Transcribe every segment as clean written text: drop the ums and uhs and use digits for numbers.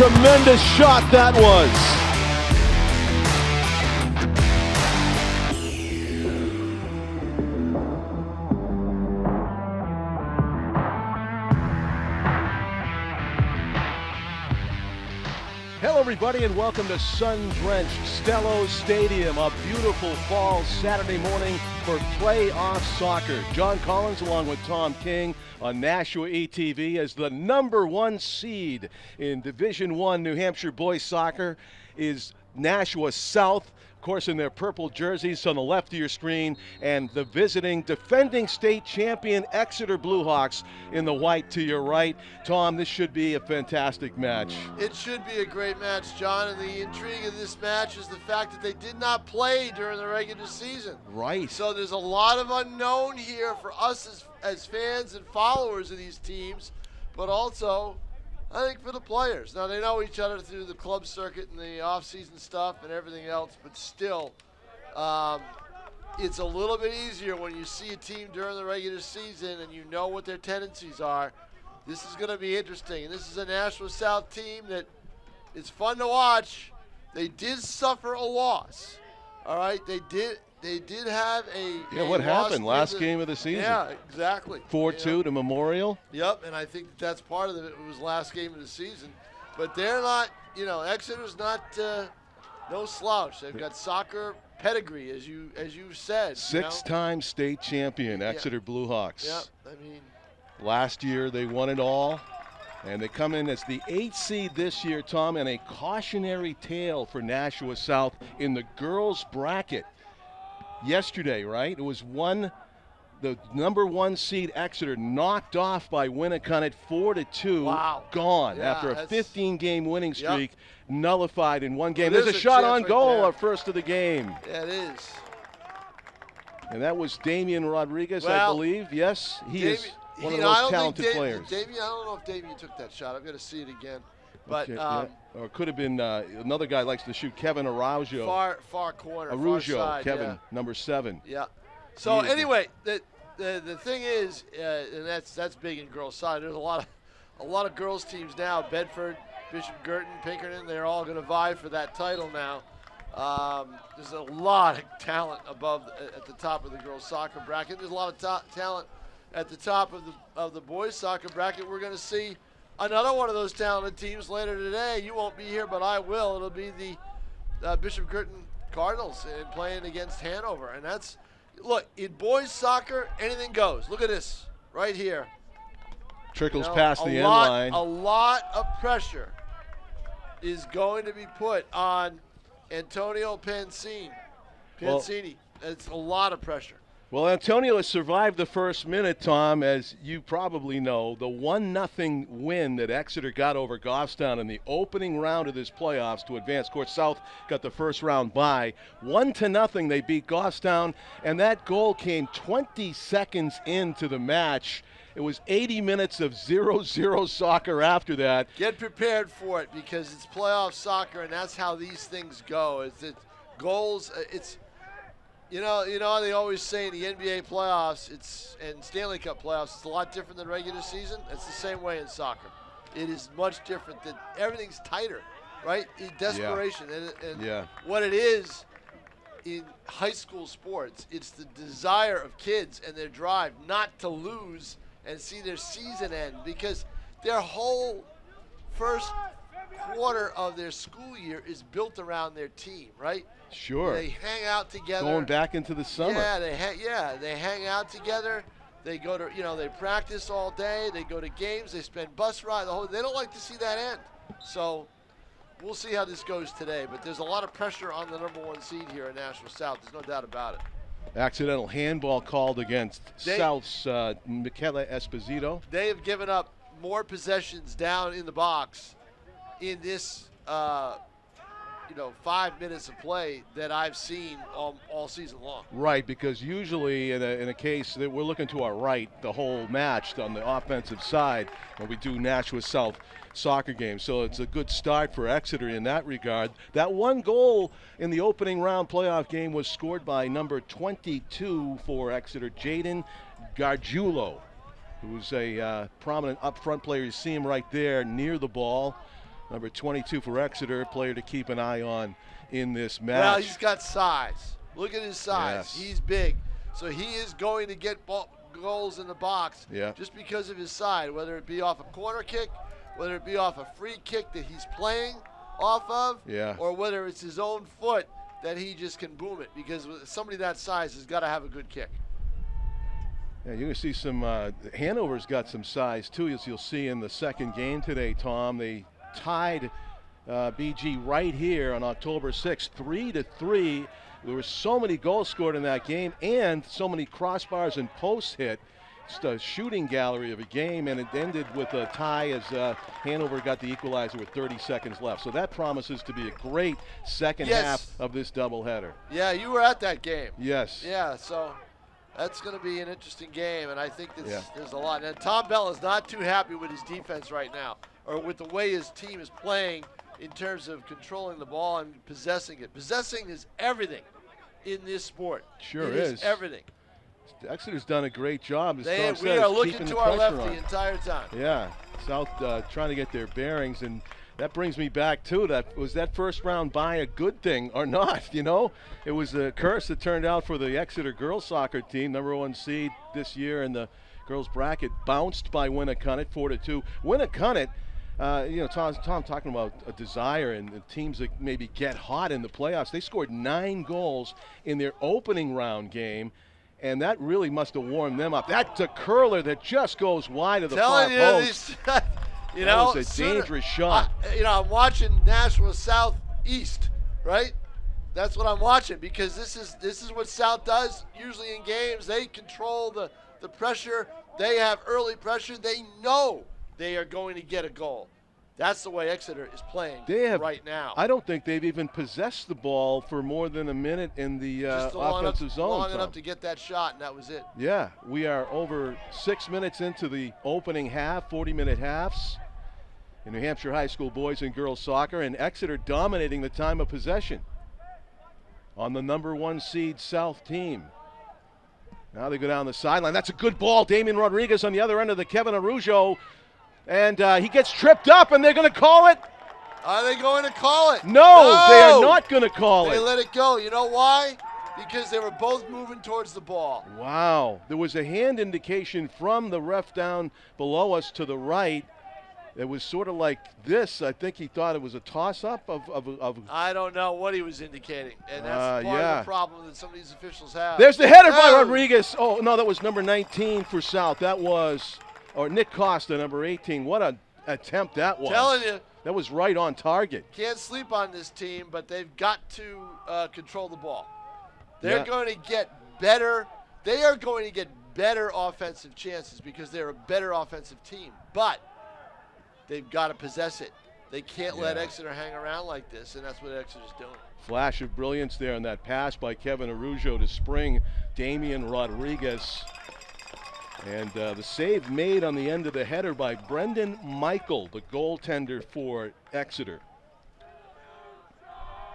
tremendous shot that was. Hello everybody and welcome to sun-drenched Stellos Stadium, a beautiful fall Saturday morning for playoff soccer. John Collins along with Tom King on Nashua ETV as the number one seed in Division I New Hampshire boys soccer is Nashua South. Of course, in their purple jerseys on the left of your screen, and the visiting defending state champion Exeter Bluehawks in the white to your right. Tom, this should be a fantastic match. It should be a great match, John, and the intrigue of this match is the fact that they did not play during the regular season. Right. So there's a lot of unknown here for us as fans and followers of these teams, but also I think for the players. Now, they know each other through the club circuit and the off-season stuff and everything else, but still, it's a little bit easier when you see a team during the regular season and you know what their tendencies are. This is going to be interesting. And this is a Nashua South team that it's fun to watch. They did suffer a loss. All right, they did have a what happened last game of the season? Yeah, exactly. 4-2 to Memorial. Yep, and I think that's part of it. It was last game of the season. But they're not, Exeter's not no slouch. They've got soccer pedigree, as you said. Six-time state champion, Exeter Bluehawks. Yep, I mean. Last year they won it all. And they come in as the 8th seed this year, Tom, and a cautionary tale for Nashua South in the girls' bracket. Yesterday, right? It was the number one seed Exeter knocked off by Winnicott 4-2. Wow. Gone after a 15-game winning streak, nullified in one game. There's a shot on goal, our first of the game. Yeah, it is. And that was Damian Rodriguez, I believe. Yes, he is one of the most talented players. I don't know if Damian took that shot. I've got to see it again. But or it could have been another guy likes to shoot, Kevin Araujo. Far corner. Araujo, far side, Kevin, number 7. Yeah. So anyway, the thing is, and that's big in girls' side. There's a lot of girls teams now. Bedford, Bishop Girton, Pinkerton. They're all going to vie for that title now. There's a lot of talent at the top of the girls' soccer bracket. There's a lot of talent at the top of the boys' soccer bracket. We're going to see another one of those talented teams later today. You won't be here, but I will. It'll be the Bishop Girton Cardinals playing against Hanover. And look, in boys soccer, anything goes. Look at this right here. Trickles past the end line. A lot of pressure is going to be put on Antonio Pancini. It's a lot of pressure. Well, Antonio has survived the first minute, Tom, as you probably know. The 1-0 win that Exeter got over Goffstown in the opening round of this playoffs to advance. Of course, South got the first round bye. 1-0, they beat Goffstown, and that goal came 20 seconds into the match. It was 80 minutes of 0-0 soccer after that. Get prepared for it because it's playoff soccer, and that's how these things go. It's goals. You know how they always say in the NBA playoffs, and Stanley Cup playoffs, it's a lot different than regular season. It's the same way in soccer. It is much different. That everything's tighter, right? In desperation, and what it is in high school sports, it's the desire of kids and their drive not to lose and see their season end, because their whole first quarter of their school year is built around their team, right? Sure. They hang out together. Going back into the summer. Yeah, they hang out together. They go to, they practice all day. They go to games. They spend bus rides. They don't like to see that end. So we'll see how this goes today. But there's a lot of pressure on the number one seed here in Nashua South. There's no doubt about it. Accidental handball called against South's Michele Esposito. They have given up more possessions down in the box in this 5 minutes of play that I've seen all season long. Right, because usually in a case that we're looking to our right the whole match on the offensive side when we do Nashua South soccer games. So it's a good start for Exeter in that regard. That one goal in the opening round playoff game was scored by number 22 for Exeter, Jaden Gargiulo, who's a prominent up front player. You see him right there near the ball. Number 22 for Exeter, player to keep an eye on in this match. Well, he's got size. Look at his size. Yes. He's big. So he is going to get goals in the box just because of his size, whether it be off a corner kick, whether it be off a free kick that he's playing off of, or whether it's his own foot that he just can boom it, because somebody that size has got to have a good kick. Yeah, you're going to see some, Hanover's got some size too, as you'll see in the second game today, Tom. They tied BG right here on October 6th, 3-3. There were so many goals scored in that game and so many crossbars and posts hit. It's a shooting gallery of a game, and it ended with a tie as Hanover got the equalizer with 30 seconds left. So that promises to be a great second half of this doubleheader. Yeah, you were at that game. Yes. Yeah, so that's going to be an interesting game, and I think there's a lot. And Tom Bell is not too happy with his defense right now, or with the way his team is playing in terms of controlling the ball and possessing it. Possessing is everything in this sport. Sure it is everything. Exeter's done a great job. We are looking to our left the entire time. Yeah, South trying to get their bearings, and that brings me back to that. Was that first round bye a good thing or not? You know, it was a curse that turned out for the Exeter girls soccer team, #1 seed this year in the girls bracket, bounced by Winnacunnet 4-2. Winnacunnet, you know, Tom talking about a desire and the teams that maybe get hot in the playoffs. They scored 9 goals in their opening round game, and that really must have warmed them up. That's a curler that just goes wide of the far post. You know, that was a dangerous shot. I'm watching Nashua Southeast, right? That's what I'm watching, because this is what South does usually in games. They control the pressure. They have early pressure. They know they are going to get a goal. That's the way Exeter is playing right now. I don't think they've even possessed the ball for more than a minute in the offensive zone. Long enough to get that shot, and that was it. Yeah, we are over 6 minutes into the opening half, 40-minute halves in New Hampshire high school boys and girls soccer, and Exeter dominating the time of possession on the #1 seed South team. Now they go down the sideline. That's a good ball. Damian Rodriguez on the other end of the Kevin Arujo. And he gets tripped up, and they're going to call it. Are they going to call it? No, they are not going to call it. They let it go. You know why? Because they were both moving towards the ball. Wow. There was a hand indication from the ref down below us to the right. It was sort of like this. I think he thought it was a toss-up of I don't know what he was indicating, and that's part of the problem that some of these officials have. There's the header by Rodriguez. Oh, no, that was number 19 for South. That was... or Nick Costa, number 18. What an attempt that was. Telling you. That was right on target. Can't sleep on this team, but they've got to control the ball. They're going to get better. They are going to get better offensive chances because they're a better offensive team. But they've got to possess it. They can't let Exeter hang around like this, and that's what Exeter's doing. Flash of brilliance there on that pass by Kevin Arujo to spring Damian Rodriguez. And the save made on the end of the header by Brendan Michael, the goaltender for Exeter.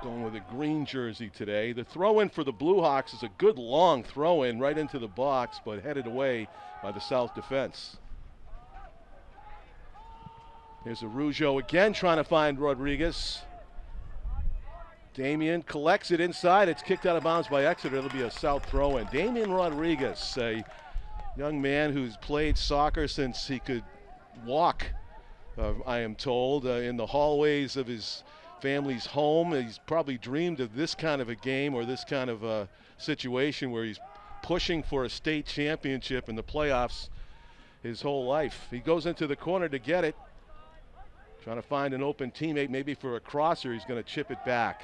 Going with a green jersey today. The throw-in for the Blue Hawks is a good long throw-in right into the box, but headed away by the South defense. Here's Arujo again trying to find Rodriguez. Damian collects it inside. It's kicked out of bounds by Exeter. It'll be a South throw-in. Damian Rodriguez, a young man who's played soccer since he could walk, I am told, in the hallways of his family's home. He's probably dreamed of this kind of a game or this kind of a situation where he's pushing for a state championship in the playoffs his whole life. He goes into the corner to get it, trying to find an open teammate, maybe for a crosser. He's going to chip it back.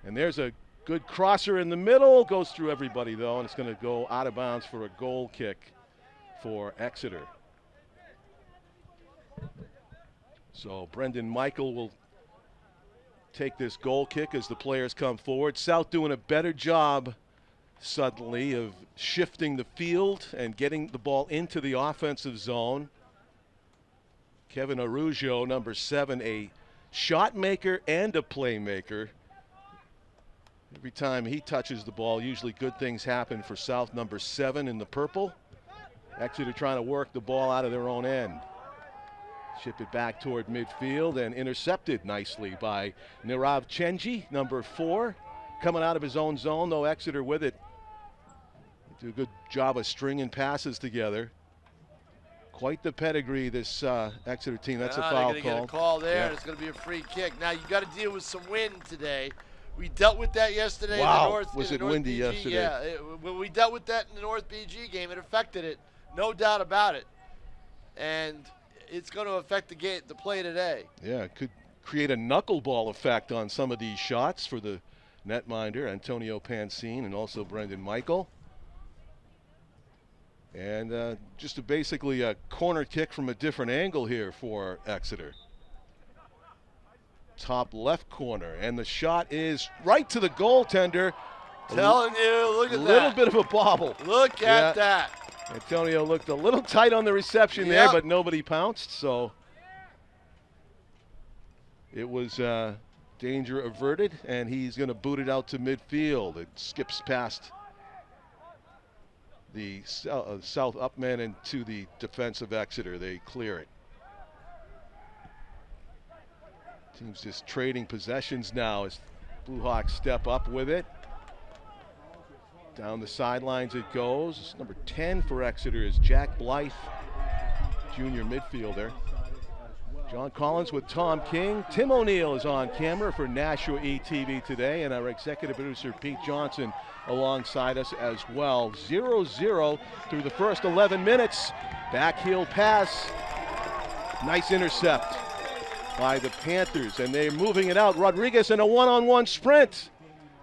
And there's a good crosser in the middle, goes through everybody though, and it's going to go out of bounds for a goal kick for Exeter. So Brendan Michael will take this goal kick as the players come forward. South doing a better job suddenly of shifting the field and getting the ball into the offensive zone. Kevin Arujo, number 7, a shot maker and a playmaker. Every time he touches the ball, usually good things happen for South, number 7 in the purple. Exeter trying to work the ball out of their own end. Ship it back toward midfield and intercepted nicely by Nirav Chenji, number 4. Coming out of his own zone, though, Exeter with it. Do a good job of stringing passes together. Quite the pedigree, this Exeter team. That's a foul call. They're going to get a call there, and it's going to be a free kick. Now, you've got to deal with some wind today. We dealt with that yesterday. Wow, in the North, was in it the North windy BG. yesterday? Yeah, when we dealt with that in the North BG game, it affected it, no doubt about it. And it's going to affect the play today. Yeah, it could create a knuckleball effect on some of these shots for the netminder, Antonio Pansine, and also Brendan Michael. And just basically a corner kick from a different angle here for Exeter. Top left corner, and the shot is right to the goaltender. Telling you, look at that. A little bit of a bobble. Look at that. Antonio looked a little tight on the reception there, but nobody pounced, so it was danger averted, and he's going to boot it out to midfield. It skips past the south upman and to the defense of Exeter. They clear it. Team's just trading possessions now as Blue Hawks step up with it. Down the sidelines it goes. Number 10 for Exeter is Jack Blythe, junior midfielder. John Collins with Tom King. Tim O'Neill is on camera for Nashua ETV today, and our executive producer Pete Johnson alongside us as well. 0-0 through the first 11 minutes. Backheel pass. Nice intercept by the Panthers, and they're moving it out. Rodriguez in a one-on-one sprint.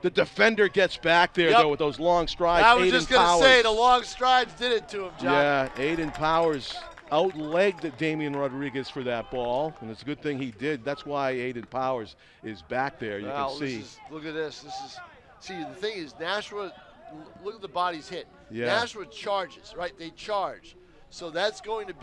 The defender gets back there, though, with those long strides. I was just going to say, the long strides did it to him, John. Yeah, Aiden Powers outlegged Damian Rodriguez for that ball, and it's a good thing he did. That's why Aiden Powers is back there. You can see. Look at this. See, the thing is, Nashua, look at the bodies hit. Yeah. Nashua charges, right? They charge. So that's going to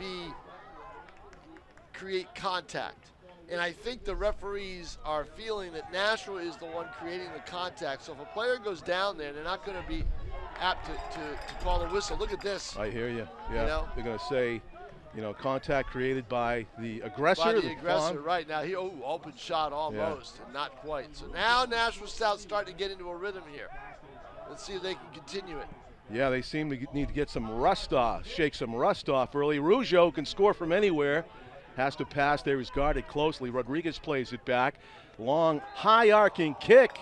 create contact. And I think the referees are feeling that Nashua is the one creating the contact. So if a player goes down there, they're not going to be apt to call a whistle. Look at this. I hear you. Yeah, you know? They're going to say, contact created by the aggressor. By the aggressor, right. Now, open shot almost, and not quite. So now Nashua South's starting to get into a rhythm here. Let's see if they can continue it. Yeah, they seem to need to get some rust off, shake some rust off early. Rougeau can score from anywhere. Has to pass there. He's guarded closely. Rodriguez plays it back. Long, high arcing kick.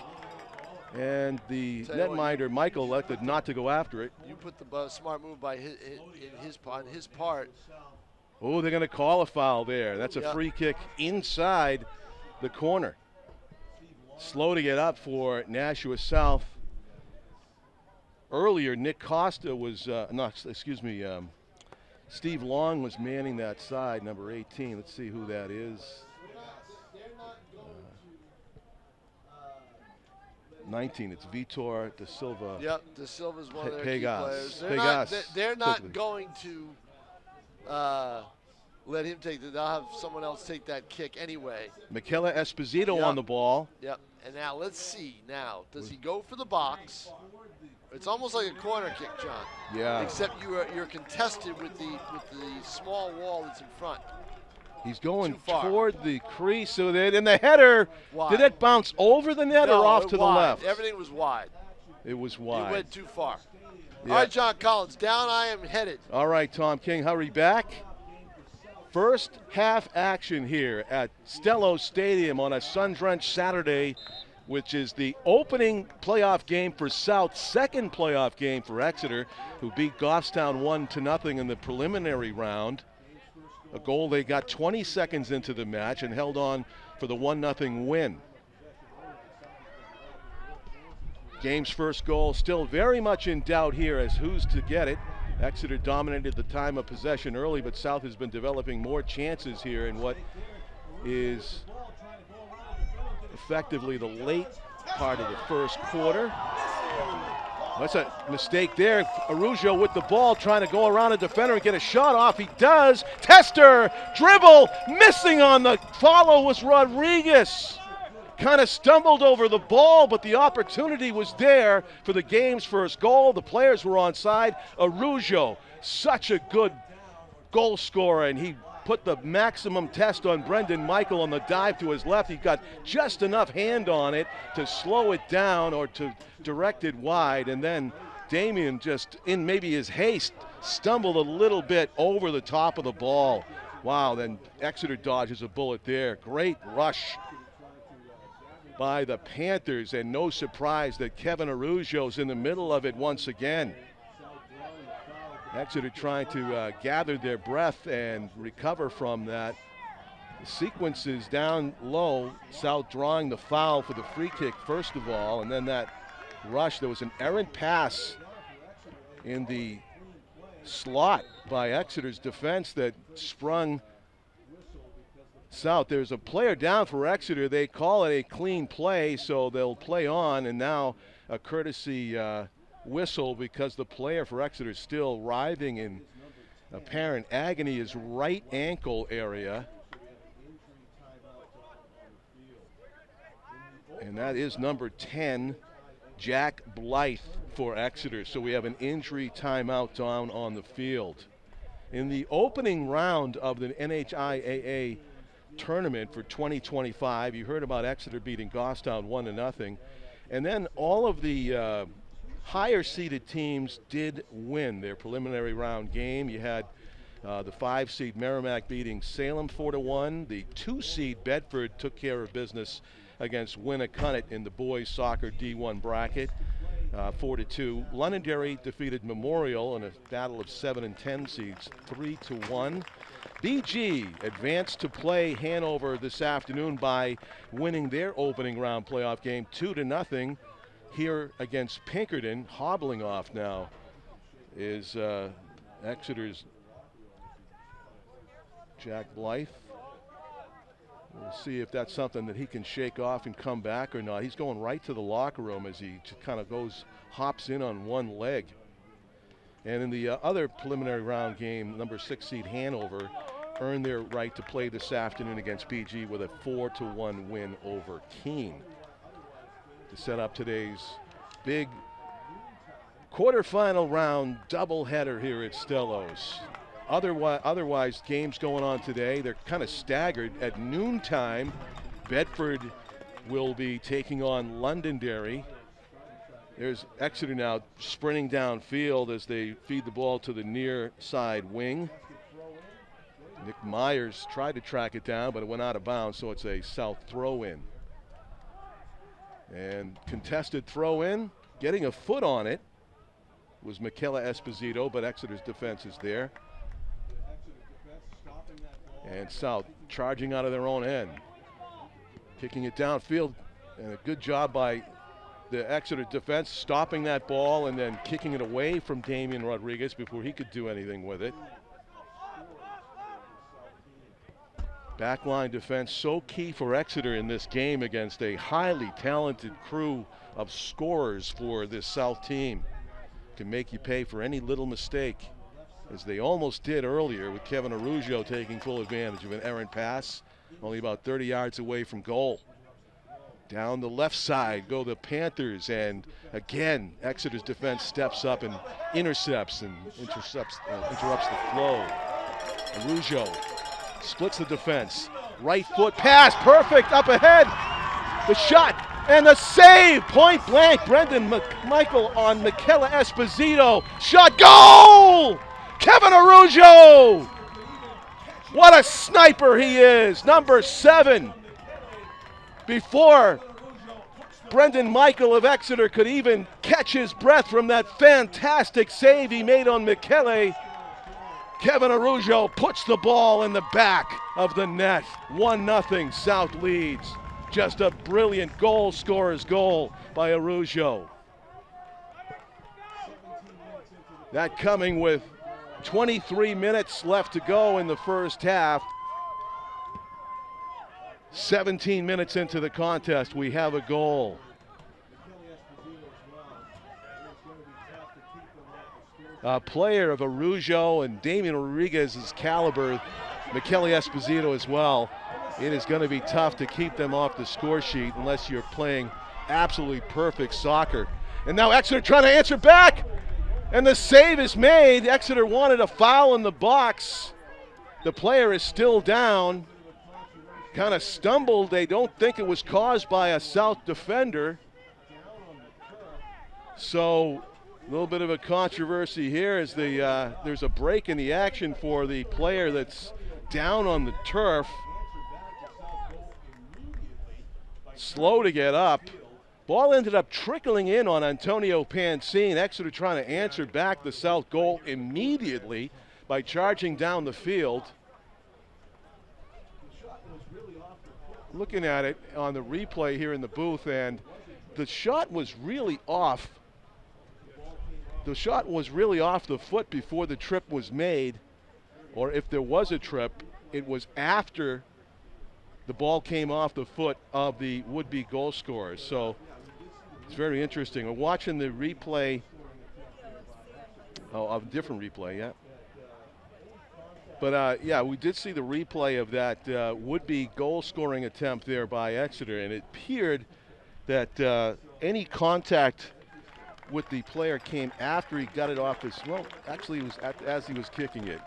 And the netminder, Michael, elected not to go after it. You put the smart move by on his part. Oh, they're going to call a foul there. That's a free kick inside the corner. Slow to get up for Nashua South. Earlier, Nick Costa was, Steve Long was manning that side, number 18. Let's see who that is. 19, it's Vitor Da Silva. Yep, Da Silva's one of their key players. They're not going to let him take it. They'll have someone else take that kick anyway. Michele Esposito on the ball. Yep, and now let's see. Now, does he go for the box? It's almost like a corner kick, John. Yeah. Except you're contested with the small wall that's in front. He's going toward the crease, so that in the header, did it bounce over the net or off to the left? Everything was wide. It was wide. It went too far. Yeah. All right, John Collins, down I am headed. All right, Tom King, hurry back. First half action here at Stellos Stadium on a sun-drenched Saturday, which is the opening playoff game for South, second playoff game for Exeter, who beat Goffstown 1-0 in the preliminary round. A goal they got 20 seconds into the match and held on for the 1-0 win. Game's first goal still very much in doubt here as who's to get it. Exeter dominated the time of possession early, but South has been developing more chances here in what is effectively the late part of the first quarter. That's a mistake there. Araujo with the ball, trying to go around a defender and get a shot off. He does. Tester, dribble, missing on the follow was Rodriguez. Kind of stumbled over the ball, but the opportunity was there for the game's first goal. The players were onside. Araujo, such a good goal scorer, and he put the maximum test on Brendan Michael on the dive to his left. He got just enough hand on it to slow it down or to direct it wide, and then Damien, just in maybe his haste, stumbled a little bit over the top of the ball. Wow, then Exeter dodges a bullet there. Great rush by the Panthers, and no surprise that Kevin Araujo's in the middle of it once again. Exeter trying to gather their breath and recover from that. The sequence is down low, South drawing the foul for the free kick first of all, and then that rush. There was an errant pass in the slot by Exeter's defense that sprung South. There's a player down for Exeter. They call it a clean play, so they'll play on, and now a courtesy whistle because the player for Exeter is still writhing in apparent agony, his right ankle area. And that is number 10, Jack Blythe for Exeter. So we have an injury timeout down on the field. In the opening round of the NHIAA tournament for 2025, you heard about Exeter beating Goffstown 1-0. And then all of the higher seeded teams did win their preliminary round game. You had the 5 seed Merrimack beating Salem 4-1. The 2 seed Bedford took care of business against Winnicott in the boys soccer D1 bracket, 4-2. Londonderry defeated Memorial in a battle of 7 and 10 seeds, 3-1. BG advanced to play Hanover this afternoon by winning their opening round playoff game 2-0 here against Pinkerton. Hobbling off now is Exeter's Jack Blythe. We'll see if that's something that he can shake off and come back or not. He's going right to the locker room as he kind of hops in on one leg. And in the other preliminary round game, number 6 seed Hanover earned their right to play this afternoon against BG with a 4-1 win over Keene to set up today's big quarterfinal round doubleheader here at Stellos. Otherwise, games going on today, they're kind of staggered. At noontime, Bedford will be taking on Londonderry. There's Exeter now sprinting downfield as they feed the ball to the near side wing. Nick Myers tried to track it down, but it went out of bounds, so it's a South throw-in. And contested throw-in, getting a foot on it, was Michaela Esposito, but Exeter's defense is there. And South charging out of their own end, kicking it downfield, and a good job by the Exeter defense stopping that ball and then kicking it away from Damian Rodriguez before he could do anything with it. Backline defense so key for Exeter in this game against a highly talented crew of scorers for this South team. Can make you pay for any little mistake, as they almost did earlier with Kevin Araujo taking full advantage of an errant pass, only about 30 yards away from goal. Down the left side go the Panthers, and again, Exeter's defense steps up and interrupts the flow. Araujo splits the defense. Right foot pass, perfect, up ahead. The shot and the save, point blank. Brendan Michael on Michaela Esposito. Shot, goal! Kevin Araujo! What a sniper he is, number 7. Before Brendan Michael of Exeter could even catch his breath from that fantastic save he made on Michele, Kevin Araujo puts the ball in the back of the net. 1-0, South leads. Just a brilliant goal scorer's goal by Araujo. That coming with 23 minutes left to go in the first half. 17 minutes into the contest, we have a goal. A player of Araujo and Damian Rodriguez's caliber, Michele Esposito as well. It is going to be tough to keep them off the score sheet unless you're playing absolutely perfect soccer. And now Exeter trying to answer back, and the save is made. Exeter wanted a foul in the box. The player is still down, kind of stumbled. They don't think it was caused by a South defender. So a little bit of a controversy here as there's a break in the action for the player that's down on the turf. Slow to get up. Ball ended up trickling in on Antonio Pansine. Exeter trying to answer back the South goal immediately by charging down the field. Looking at it on the replay here in the booth, and the shot was really off. The shot was really off the foot before the trip was made, or if there was a trip, it was after the ball came off the foot of the would-be goal scorer. So it's very interesting. We're watching the replay, of a different replay, yeah. But yeah, we did see the replay of that would-be goal-scoring attempt there by Exeter, and it appeared that any contact with the player came after he got it off his, well, actually it was as he was kicking it.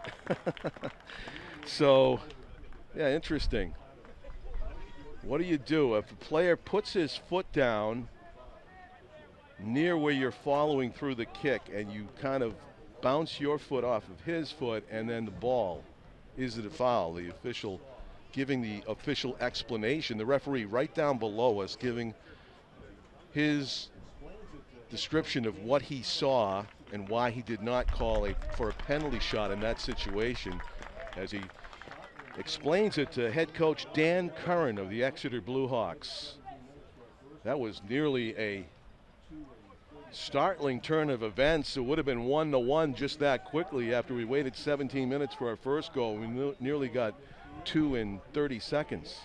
So, yeah, interesting. What do you do if a player puts his foot down near where you're following through the kick and you kind of bounce your foot off of his foot and then the ball? Is it a foul? The official giving the official explanation. The referee right down below us giving his description of what he saw and why he did not call for a penalty shot in that situation, as he explains it to head coach Dan Curran of the Exeter Bluehawks. That was nearly a startling turn of events. It would have been 1-1 just that quickly after we waited 17 minutes for our first goal. We nearly got 2 in 30 seconds.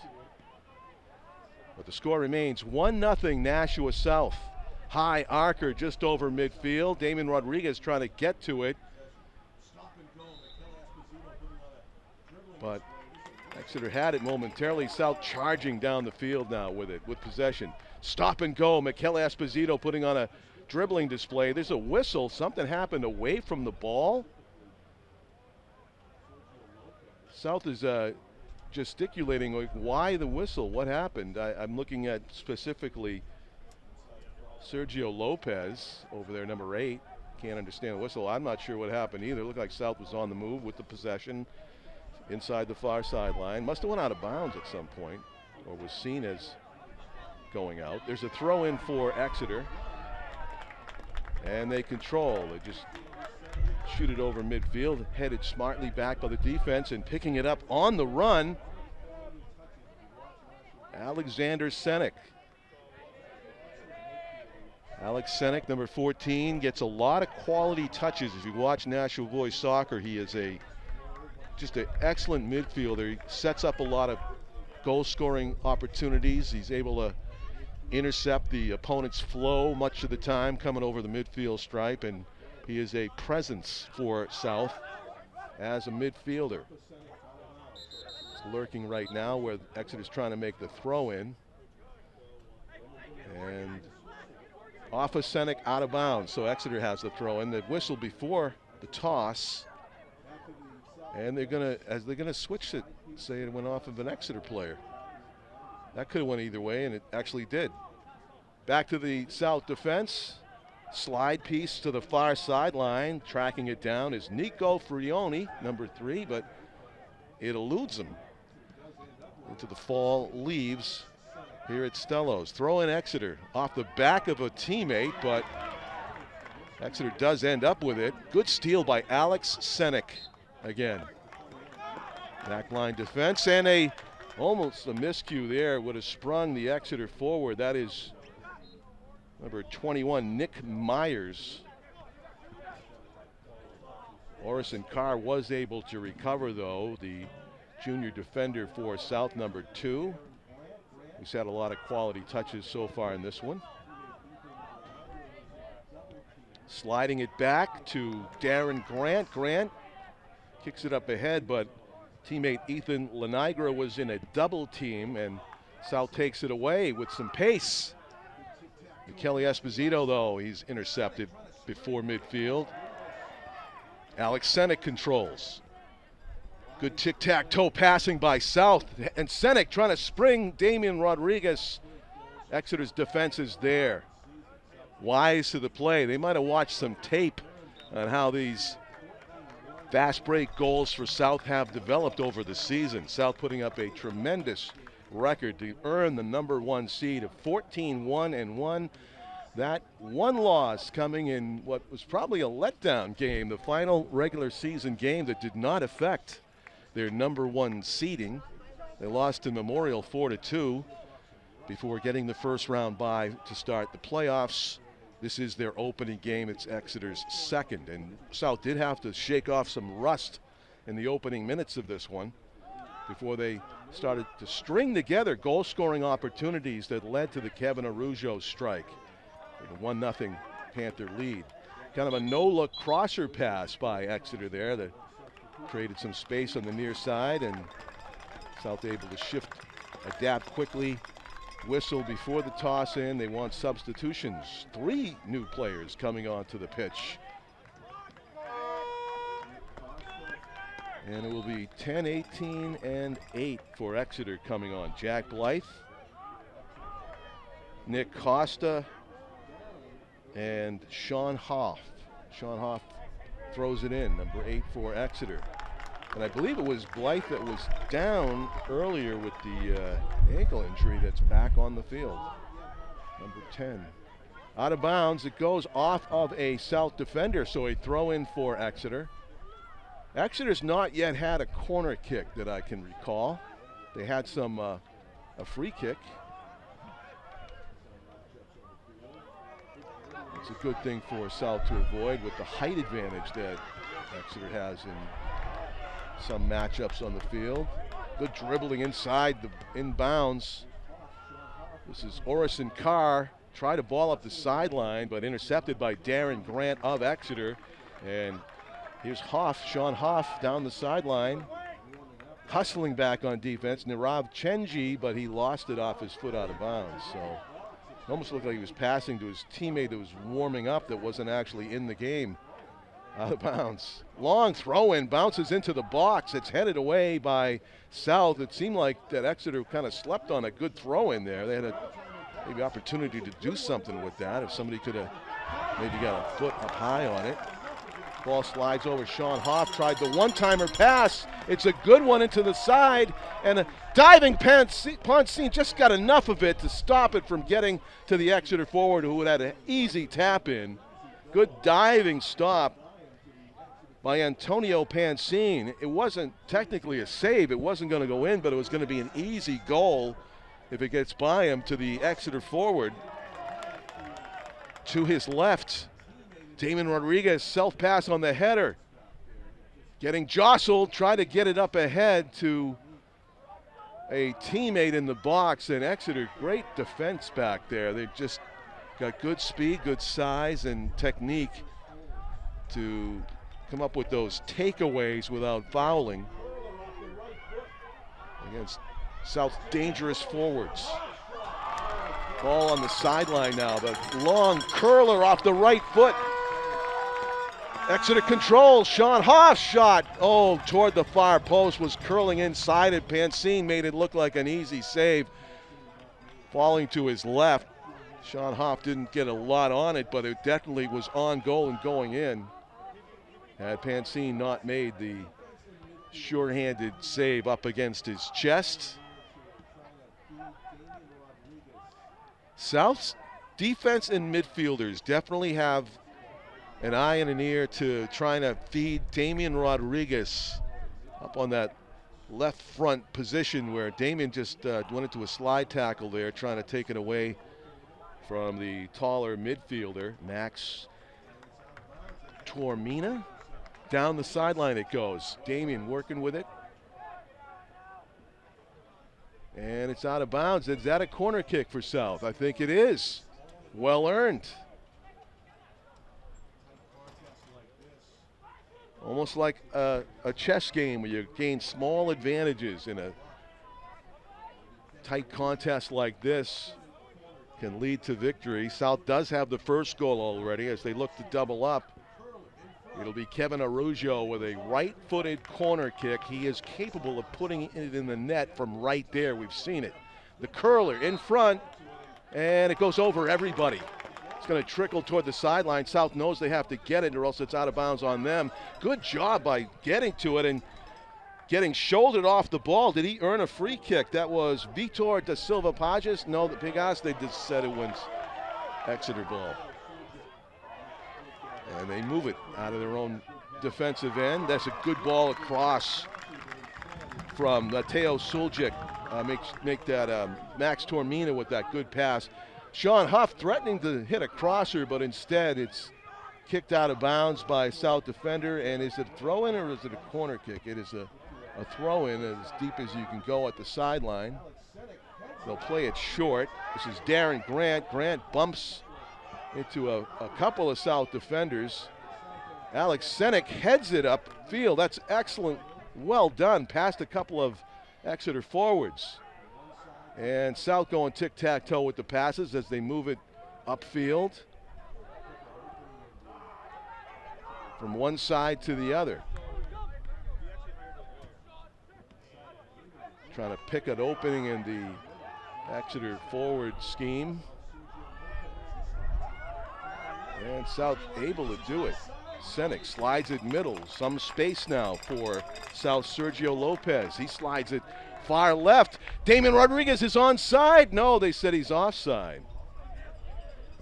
But the score remains 1-0 Nashua South. High arcer just over midfield. Damon Rodriguez trying to get to it. But Exeter had it momentarily. South charging down the field now with it, with possession. Stop and go. Mikel Esposito putting on a dribbling display. There's a whistle. Something happened away from the ball. South is gesticulating, like, why the whistle? What happened? I'm looking at specifically Sergio Lopez over there, number 8. Can't understand the whistle. I'm not sure what happened either. It looked like South was on the move with the possession inside the far sideline. Must have went out of bounds at some point, or was seen as going out. There's a throw in for Exeter, and they control. They just shoot it over midfield, headed smartly back by the defense, and picking it up on the run, Alexander Senek. Alex Senek, number 14, gets a lot of quality touches. If you watch Nashua Boys Soccer, he is just an excellent midfielder. He sets up a lot of goal-scoring opportunities. He's able to intercept the opponent's flow much of the time coming over the midfield stripe, and he is a presence for South as a midfielder. He's lurking right now where Exeter's trying to make the throw in. And off of Senek, out of bounds, so Exeter has the throw in. The whistle before the toss, and they're gonna switch it, say it went off of an Exeter player. That could have went either way, and it actually did. Back to the South defense. Slide piece to the far sideline. Tracking it down is Nico Frioni, number 3, but it eludes him. Into the fall leaves here at Stellos. Throw in Exeter off the back of a teammate, but Exeter does end up with it. Good steal by Alex Senek again. Backline defense, and almost a miscue there would have sprung the Exeter forward. That is number 21, Nick Myers. Orison Carr was able to recover, though, the junior defender for South, number 2. He's had a lot of quality touches so far in this one. Sliding it back to Darren Grant. Grant kicks it up ahead, but teammate Ethan Lanigra was in a double team, and South takes it away with some pace. Kelly Esposito, though, he's intercepted before midfield. Alex Senek controls. Good tic-tac-toe passing by South. And Senek trying to spring Damian Rodriguez. Exeter's defense is there. Wise to the play. They might have watched some tape on how these fast break goals for South have developed over the season. South putting up a tremendous record to earn the #1 seed of 14-1-1. That one loss coming in what was probably a letdown game, the final regular season game that did not affect their #1 seeding. They lost to Memorial 4-2 before getting the first round bye to start the playoffs. This is their opening game. It's Exeter's second. And South did have to shake off some rust in the opening minutes of this one before they started to string together goal-scoring opportunities that led to the Kevin Arujo strike. With a 1-0 Panther lead. Kind of a no-look crosser pass by Exeter there that created some space on the near side, and South able to shift, adapt quickly. Whistle before the toss in. They want substitutions. 3 new players coming onto the pitch. And it will be 10-18-8 for Exeter coming on. Jack Blythe, Nick Costa, and Sean Hoff. Sean Hoff throws it in, number 8 for Exeter. And I believe it was Blythe that was down earlier with the ankle injury that's back on the field. Number 10. Out of bounds, it goes off of a South defender, so a throw in for Exeter. Exeter's not yet had a corner kick that I can recall. They had some a free kick. It's a good thing for South to avoid with the height advantage that Exeter has in some matchups on the field. Good dribbling inside the inbounds. This is Orison Carr. Tried to ball up the sideline, but intercepted by Darren Grant of Exeter. And here's Hoff, Sean Hoff down the sideline. Hustling back on defense. Nirav Chenji, but he lost it off his foot out of bounds. So it almost looked like he was passing to his teammate that was warming up that wasn't actually in the game. Out of bounds. Long throw in, bounces into the box. It's headed away by South. It seemed like that Exeter kind of slept on a good throw in there. They had a maybe opportunity to do something with that if somebody could have maybe got a foot up high on it. Ball slides over. Sean Hoff tried the one-timer pass. It's a good one into the side, and a diving Poncine just got enough of it to stop it from getting to the Exeter forward, who had an easy tap in. Good diving stop by Antonio Pancine. It wasn't technically a save. It wasn't going to go in, but it was going to be an easy goal if it gets by him to the Exeter forward. To his left, Damon Rodriguez self-pass on the header. Getting jostled, try to get it up ahead to a teammate in the box, and Exeter, great defense back there. They've just got good speed, good size, and technique to come up with those takeaways without fouling against South's dangerous forwards. Ball on the sideline now, the long curler off the right foot. Exeter controls. Sean Hoff's shot, toward the far post, was curling inside it. Pancine made it look like an easy save. Falling to his left. Sean Hoff didn't get a lot on it, but it definitely was on goal and going in. Had Pancine not made the sure-handed save up against his chest. South's defense and midfielders definitely have an eye and an ear to trying to feed Damian Rodriguez up on that left front position where Damian just went into a slide tackle there, trying to take it away from the taller midfielder, Max Tormina. Down the sideline it goes. Damian working with it. And it's out of bounds. Is that a corner kick for South? I think it is. Well earned. Almost like a chess game where you gain small advantages in a tight contest like this can lead to victory. South does have the first goal already as they look to double up. It'll be Kevin Araujo with a right-footed corner kick. He is capable of putting it in the net from right there. We've seen it. The curler in front, and it goes over everybody. It's going to trickle toward the sideline. South knows they have to get it or else it's out of bounds on them. Good job by getting to it and getting shouldered off the ball. Did he earn a free kick? That was Vitor da Silva Pages. No, the Pigas, they just said it wins Exeter ball. And they move it out of their own defensive end. That's a good ball across from Mateo Suljic. Make that Max Tormina with that good pass. Sean Huff threatening to hit a crosser, but instead it's kicked out of bounds by South defender. And is it a throw-in or is it a corner kick? It is a throw-in as deep as you can go at the sideline. They'll play it short. This is Darren Grant. Grant bumps into a couple of South defenders. Alex Senek heads it upfield. That's excellent. Well done. Past a couple of Exeter forwards. And South going tic-tac-toe with the passes as they move it upfield from one side to the other. Trying to pick an opening in the Exeter forward scheme. And South able to do it. Senek slides it middle. Some space now for South Sergio Lopez. He slides it far left. Damon Rodriguez is onside. No, they said he's offside.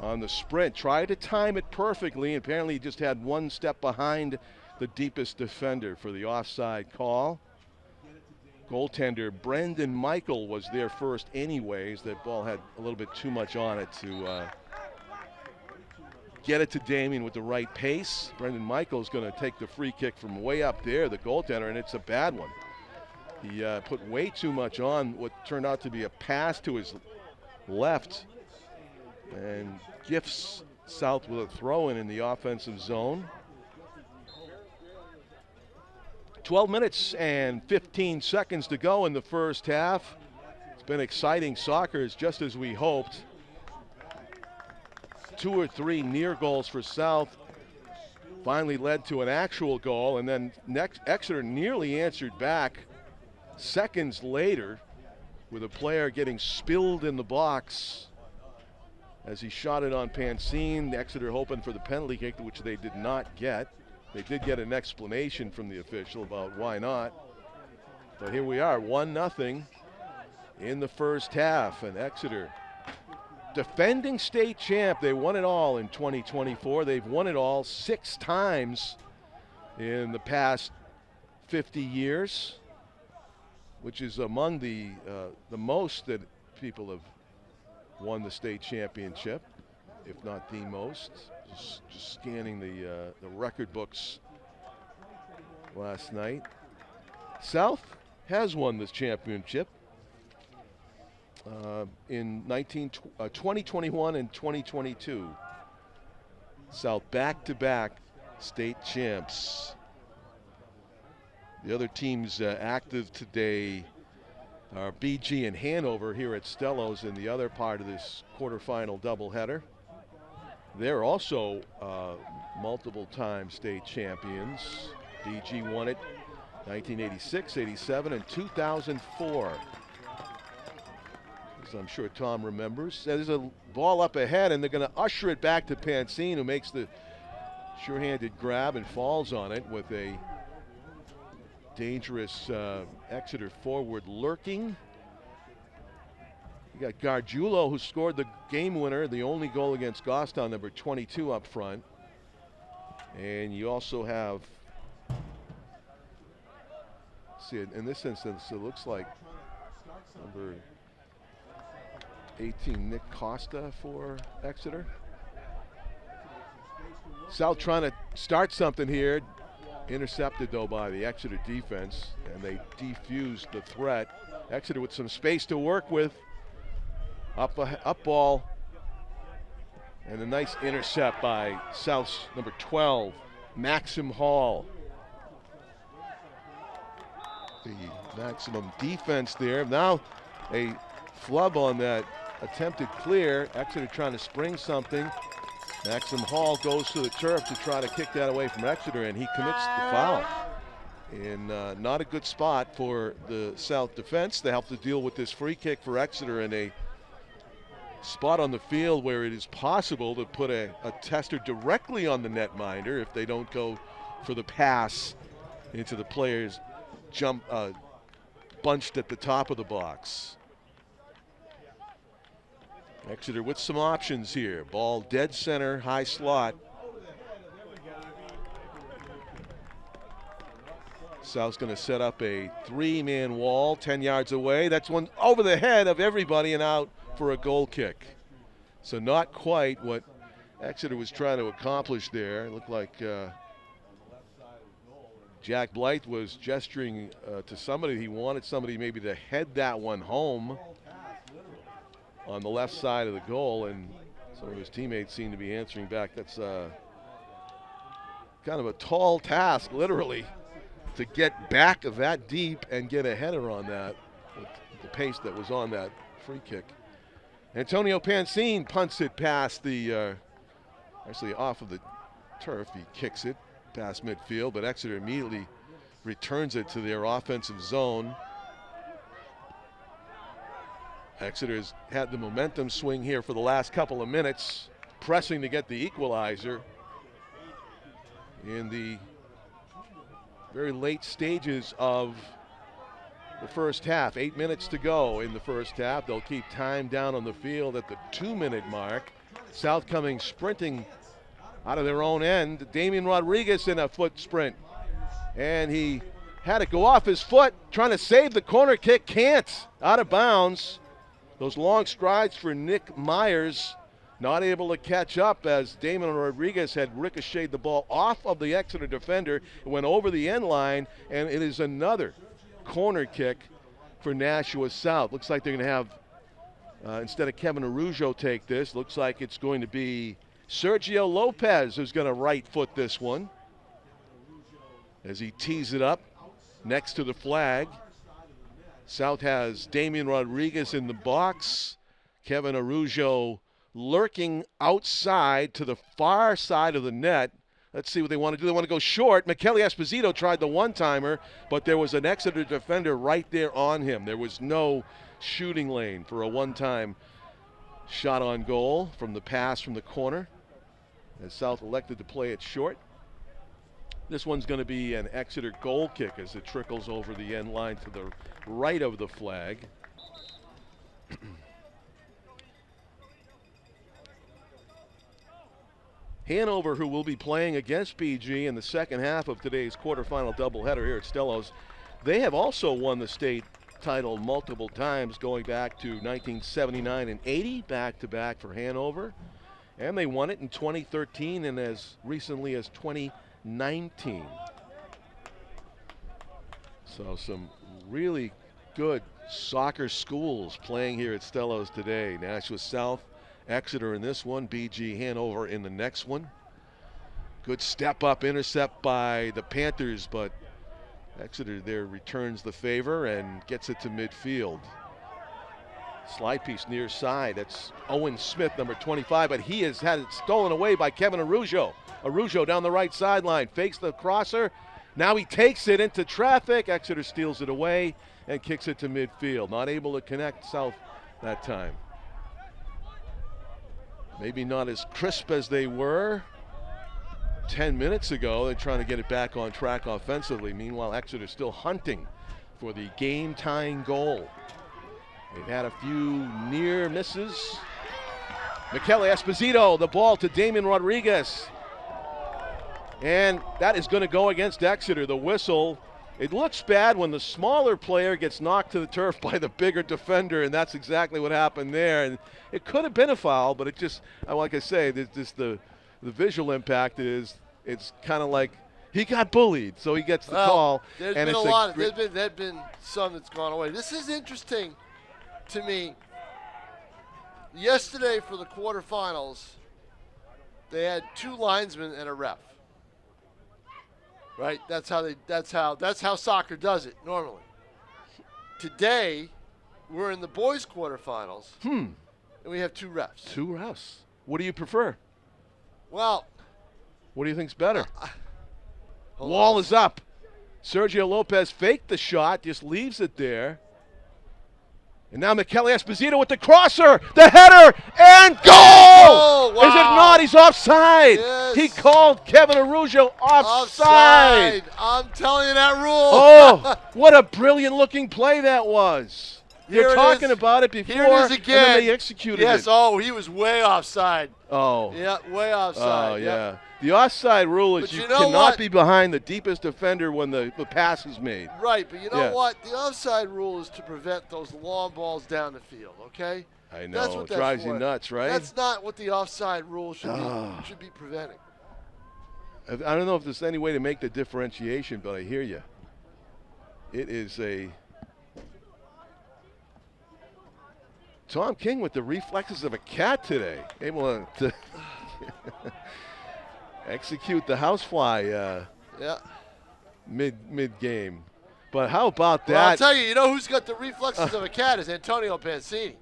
On the sprint, tried to time it perfectly. Apparently he just had one step behind the deepest defender for the offside call. Goaltender Brendan Michael was there first anyways. That ball had a little bit too much on it to get it to Damien with the right pace. Brendan Michael's going to take the free kick from way up there, the goaltender, and it's a bad one. He put way too much on what turned out to be a pass to his left and gifts South with a throw-in in the offensive zone. 12 minutes and 15 seconds to go in the first half. It's been exciting soccer, just as we hoped. 2 or 3 near goals for South finally led to an actual goal, and then Exeter nearly answered back seconds later with a player getting spilled in the box as he shot it on Pansine. Exeter hoping for the penalty kick, which they did not get. They did get an explanation from the official about why not. But here we are, 1-0 in the first half, and Exeter, defending state champ. They won it all in 2024. They've won it all 6 times in the past 50 years, which is among the most that people have won the state championship, if not the most. Just scanning the record books last night. South has won this championship in 2021 and 2022. South back-to-back state champs. The other teams active today are BG and Hanover here at Stellos in the other part of this quarterfinal doubleheader. They're also multiple-time state champions. BG won it 1986, 87, and 2004. As I'm sure Tom remembers. There's a ball up ahead, and they're going to usher it back to Pansine, who makes the sure-handed grab and falls on it with a dangerous Exeter forward lurking. You got Gargiulo, who scored the game winner, the only goal against Gostown, number 22 up front. And you also have, see, in this instance, it looks like number 18, Nick Costa for Exeter. South trying to start something here. Intercepted, though, by the Exeter defense, and they defused the threat. Exeter with some space to work with. Up ball, and a nice intercept by South's number 12, Maxim Hall. The maximum defense there. Now a flub on that attempted clear. Exeter trying to spring something. Maxim Hall goes to the turf to try to kick that away from Exeter, and he commits the foul. In not a good spot for the South defense. They have to deal with this free kick for Exeter in a spot on the field where it is possible to put a tester directly on the netminder if they don't go for the pass into the players bunched at the top of the box. Exeter with some options here. Ball dead center, high slot. South's going to set up a 3-man wall 10 yards away. That's one over the head of everybody and out for a goal kick. So not quite what Exeter was trying to accomplish there. It looked like Jack Blythe was gesturing to somebody. He wanted somebody maybe to head that one home on the left side of the goal, and some of his teammates seem to be answering back. That's kind of a tall task, literally, to get back that deep and get a header on that with the pace that was on that free kick. Antonio Pancine punts it past the, actually off of the turf. He kicks it past midfield, but Exeter immediately returns it to their offensive zone. Exeter's had the momentum swing here for the last couple of minutes, pressing to get the equalizer in the very late stages of the first half. 8 minutes to go in the first half. They'll keep time down on the field at the 2-minute mark. South coming sprinting out of their own end. Damian Rodriguez in a foot sprint. And he had it go off his foot, trying to save the corner kick. Can't. Out of bounds. Those long strides for Nick Myers. Not able to catch up as Damon Rodriguez had ricocheted the ball off of the Exeter defender. It went over the end line, and it is another corner kick for Nashua South. Looks like they're going to have, instead of Kevin Arujo take this, looks like it's going to be Sergio Lopez who's going to right foot this one as he tees it up next to the flag. South has Damian Rodriguez in the box. Kevin Arujo lurking outside to the far side of the net. Let's see what they want to do. They want to go short. Michele Esposito tried the one-timer, but there was an Exeter defender right there on him. There was no shooting lane for a one-time shot on goal from the pass from the corner, as South elected to play it short. This one's going to be an Exeter goal kick as it trickles over the end line to the right of the flag. Hanover, who will be playing against BG in the second half of today's quarterfinal doubleheader here at Stellos, they have also won the state title multiple times, going back to 1979 and 80, back-to-back for Hanover. And they won it in 2013 and as recently as 2019. So some really good soccer schools playing here at Stellos today. Nashua South, Exeter in this one, BG Hanover in the next one. Good step-up intercept by the Panthers, but Exeter there returns the favor and gets it to midfield. Slide piece near side. That's Owen Smith, number 25, but he has had it stolen away by Kevin Arujo. Arujo down the right sideline, fakes the crosser. Now he takes it into traffic. Exeter steals it away and kicks it to midfield. Not able to connect South that time. Maybe not as crisp as they were 10 minutes ago. They're trying to get it back on track offensively. Meanwhile, Exeter still hunting for the game-tying goal. They've had a few near misses. Michele Esposito, the ball to Damian Rodriguez. And that is going to go against Exeter. The whistle. It looks bad when the smaller player gets knocked to the turf by the bigger defender, and that's exactly what happened there. And it could have been a foul, but it just, like I say, the visual impact is, it's kind of like he got bullied, so he gets the call. There's been a lot. There's been some that's gone away. This is interesting to me. Yesterday for the quarterfinals, they had two linesmen and a ref. Right? That's how soccer does it normally. Today, we're in the boys' quarterfinals. And we have two refs. Two refs. What do you prefer? Well, what do you think's better? hold Wall on. is up. Sergio Lopez faked the shot, just leaves it there. And now Michele Esposito with the crosser, the header, and goal! Oh, wow. Is it not? He's offside. Yes. He called Kevin Araujo offside. I'm telling you that rule. Oh, what a brilliant-looking play that was. Here They're it talking is. about it before, Here it is again. and then they executed yes, it. oh, he was way offside. Oh. Yeah, way offside. Oh, Yep. yeah. The offside rule is But you you know cannot what? be behind the deepest defender when the pass is made. Right, but you know Yeah. what? The offside rule is to prevent those long balls down the field, okay? I know. That's what It that's drives you for. nuts, right? That's not what the offside rule should be preventing. I don't know if there's any way to make the differentiation, but I hear you. It is a Tom King with the reflexes of a cat today, able to execute the housefly Yeah. mid game. But how about that? Well, I'll tell you know who's got the reflexes of a cat is Antonio Pansini.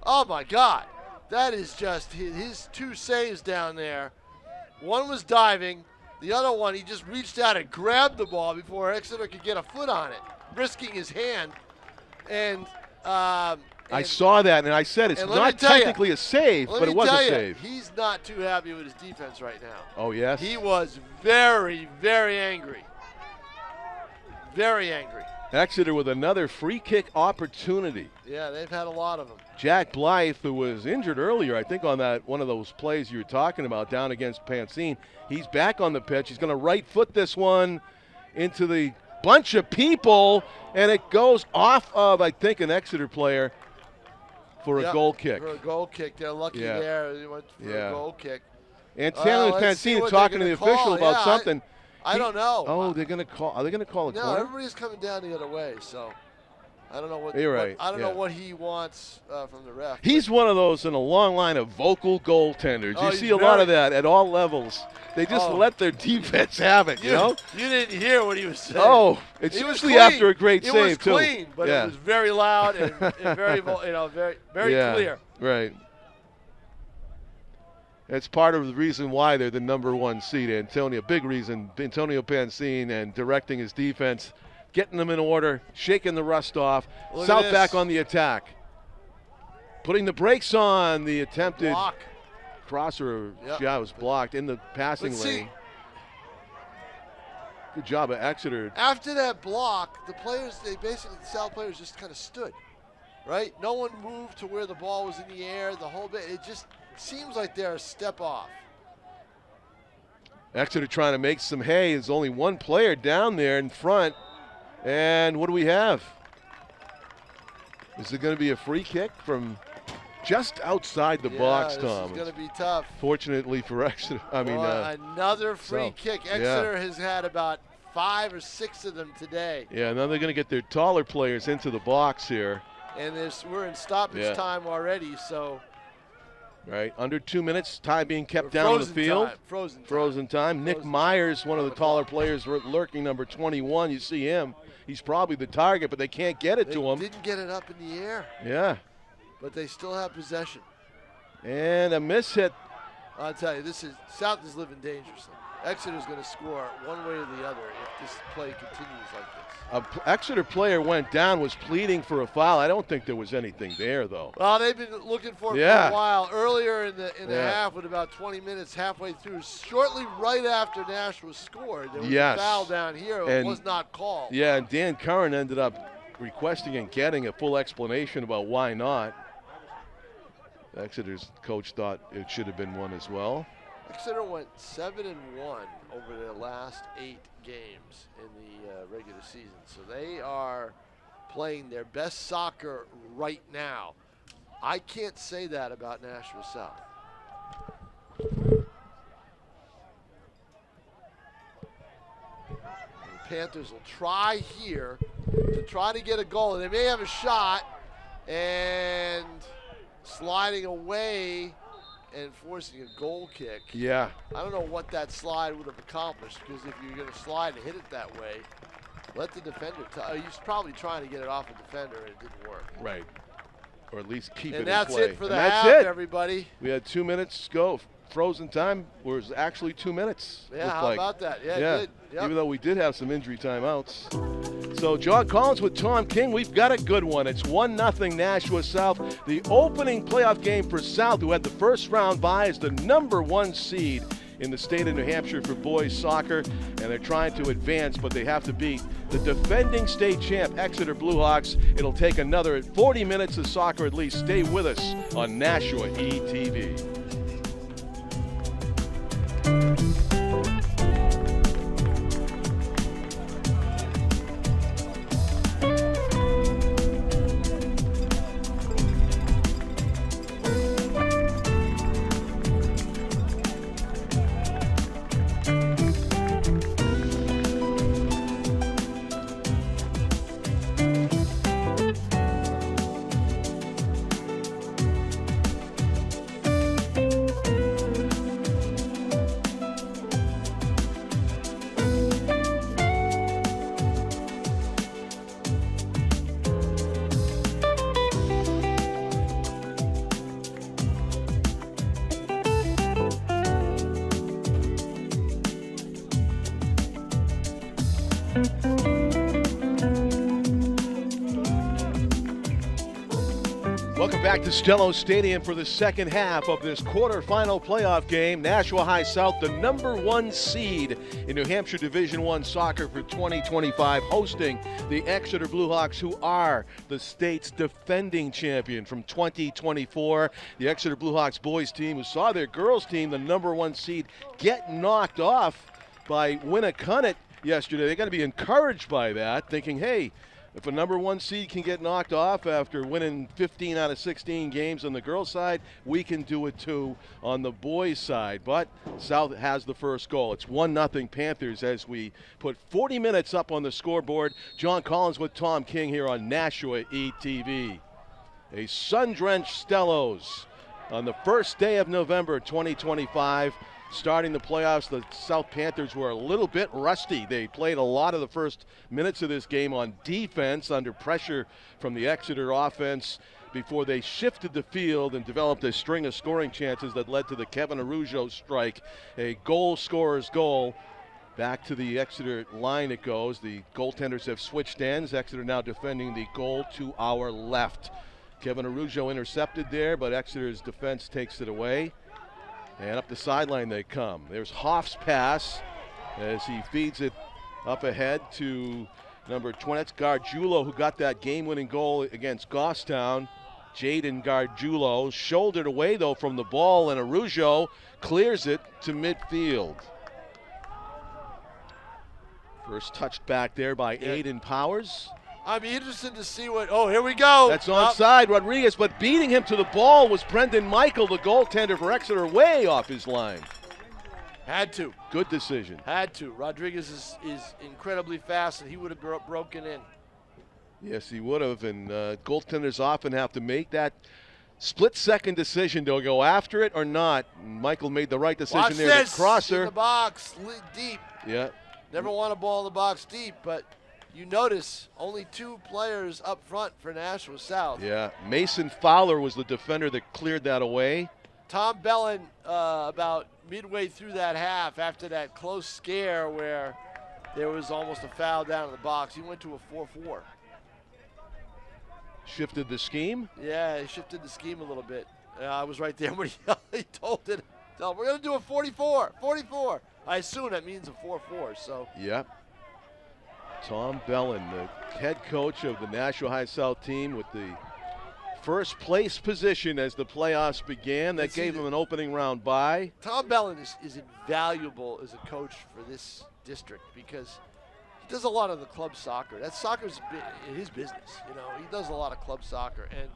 Oh, my God. That is just his two saves down there. One was diving. The other one, he just reached out and grabbed the ball before Exeter could get a foot on it, risking his hand. And I saw that, and I said it's and let me not tell you- technically a save, let but me it was tell a you, save. he's not too happy with his defense right now. Oh, yes? He was very, very angry. Very angry. Exeter with another free kick opportunity. Yeah, they've had a lot of them. Jack Blythe, who was injured earlier, I think on that one of those plays you were talking about down against Pansine, he's back on the pitch. He's going to right foot this one into the bunch of people, and it goes off of, I think, an Exeter player for a goal kick. For a goal kick. They're lucky there. They went for a goal kick. And Taylor let's see Pansine what talking to they're the gonna official call. about something. I don't know. Oh, they're going to call. Are they going to call a No, corner? everybody's coming down the other way, so I don't know what. You're right. I don't know what he wants from the ref. He's one of those in a long line of vocal goaltenders. Oh, you he's see a lot very- of that at all levels. They just let their defense have it, you know? You didn't hear what he was saying. Oh, it's It was usually clean. after a great it save, was too. clean, but it was very loud and very, very yeah, clear. Right. That's part of the reason why they're the number one seed, Antonio. Big reason, Antonio Pansine and directing his defense, getting them in order, shaking the rust off. Look at South this. back on the attack. Putting the brakes on the attempted Block. crosser. Yep. Yeah, it was blocked in the passing But see- lane. Good job at Exeter. After that block, the South players just kind of stood, right? No one moved to where the ball was in the air. The whole bit, it just seems like they're a step off. Exeter trying to make some hay. There's only one player down there in front. And what do we have? Is it going to be a free kick from just outside the box, Tom? This is going to be tough. Fortunately for Exeter. Another free kick. Exeter has had about 5 or 6 of them today. Yeah, now they're going to get their taller players into the box here. And we're in stoppage time already, so. Right, under 2 minutes, time being kept down on the field. Frozen time. Nick Myers, one of the taller players lurking, number 21. You see him. He's probably the target, but they can't get it to him. They didn't get it up in the air. Yeah. But they still have possession. And a miss hit. I'll tell you, South is living dangerously. Exeter's going to score one way or the other if this play continues like this. An Exeter player went down, was pleading for a foul. I don't think there was anything there, though. Well, they've been looking for it for a while. Earlier in the half, with about 20 minutes halfway through, shortly right after Nashua scored, there was a foul down here. It was not called. Yeah, and Dan Curran ended up requesting and getting a full explanation about why not. Exeter's coach thought it should have been one as well. Exeter went 7-1 over their last 8 games in the regular season. So they are playing their best soccer right now. I can't say that about Nashua South. The Panthers will try here to try to get a goal. They may have a shot, and sliding away and forcing a goal kick. Yeah. I don't know what that slide would have accomplished, because if you're going to slide and hit it that way, let the defender. He's probably trying to get it off a defender, and it didn't work. Right. or at least keep it And in that's play. it for the and that's half, it. everybody. We had 2 minutes to go. Frozen time was actually 2 minutes. Yeah, how about that? Yeah, good. Yep. Even though we did have some injury timeouts. So John Collins with Tom King. We've got a good one. It's 1-0 Nashua South. The opening playoff game for South, who had the first round bye as the #1 seed in the state of New Hampshire for boys soccer, and they're trying to advance, but they have to beat the defending state champ Exeter Bluehawks. It'll take another 40 minutes of soccer at least. Stay with us on Nashua ETV. Welcome back to Stellos Stadium for the second half of this quarterfinal playoff game. Nashua High South, the #1 seed in New Hampshire Division I soccer for 2025, hosting the Exeter Bluehawks, who are the state's defending champion from 2024. The Exeter Bluehawks boys team, who saw their girls team, the #1 seed, get knocked off by Winnicott yesterday. They're going to be encouraged by that, thinking, hey, if a #1 seed can get knocked off after winning 15 out of 16 games on the girls' side, we can do it too on the boys' side. But South has the first goal. It's 1-0 Panthers as we put 40 minutes up on the scoreboard. John Collins with Tom King here on Nashua ETV. A sun-drenched Stellos on the first day of November 2025. Starting the playoffs, the South Panthers were a little bit rusty. They played a lot of the first minutes of this game on defense under pressure from the Exeter offense before they shifted the field and developed a string of scoring chances that led to the Kevin Arujo strike, a goal scorer's goal. Back to the Exeter line it goes. The goaltenders have switched ends. Exeter now defending the goal to our left. Kevin Arujo intercepted there, but Exeter's defense takes it away. And up the sideline they come. There's Hoff's pass as he feeds it up ahead to number 20. That's Gargiulo, who got that game-winning goal against Goffstown. Jaden Gargiulo shouldered away, though, from the ball, and Arujo clears it to midfield. First touched back there by Aiden Powers. I'd be interested to see what. Oh, here we go. That's onside, Rodriguez, but beating him to the ball was Brendan Michael, the goaltender for Exeter, way off his line. Had to. Good decision. Had to. Rodriguez is incredibly fast, and he would have broken in. Yes, he would have, and goaltenders often have to make that split-second decision to go after it or not. Michael made the right decision. Watch there. This. The crosser. In the box, deep. Yeah. Never want a ball in the box deep, but you notice only 2 players up front for Nashua South. Yeah, Mason Fowler was the defender that cleared that away. Tom Bellin, about midway through that half, after that close scare where there was almost a foul down in the box, he went to a 4-4. Shifted the scheme? Yeah, he shifted the scheme a little bit. I was right there when he told it. We're going to do a 44. I assume that means a 4-4, so. Yep. Tom Bellin, the head coach of the Nashua High South team, with the first place position as the playoffs began. That gave him an opening round bye. Tom Bellin is invaluable as a coach for this district because he does a lot of the club soccer. That soccer's his business. You know, he does a lot of club soccer and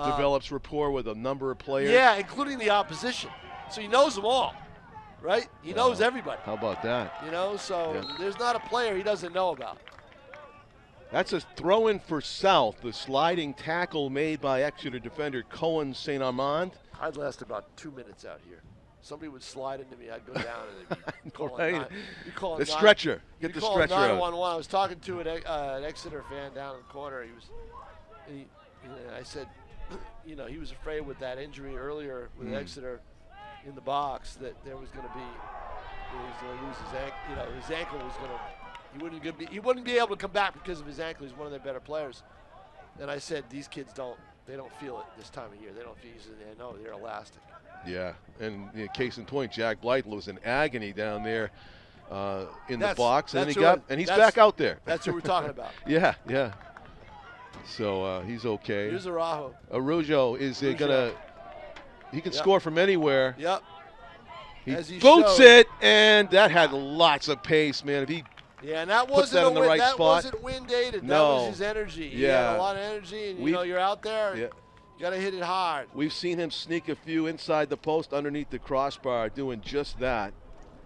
develops rapport with a number of players. Yeah, including the opposition. So he knows them all. Right? He knows everybody. How about that? You know, so there's not a player he doesn't know about. That's a throw-in for South. The sliding tackle made by Exeter defender Cohen St. Armand. I'd last about 2 minutes out here. Somebody would slide into me, I'd go down and they'd be calling the stretcher. Get the stretcher out. 911. I was talking to an Exeter fan down in the corner. I said, you know, he was afraid with that injury earlier with Exeter in the box that there was going to be, he was going to lose his ankle. You know, his ankle was going to, he wouldn't be able to come back because of his ankle. He's one of their better players. And I said, these kids don't feel it this time of year. They don't feel it. They know they're elastic. Yeah, and case in point, Jack Blythe was in agony down there in the box, and he's back out there. That's who we're talking about. Yeah. So he's okay. Here's Araujo. Araujo is gonna. He can score from anywhere. Yep. He boots it, and that had lots of pace, man. If he and that puts that in the right spot. Wasn't wind aided. No. That was his energy. He had a lot of energy, and you know, you're out there. Yeah. You got to hit it hard. We've seen him sneak a few inside the post underneath the crossbar doing just that.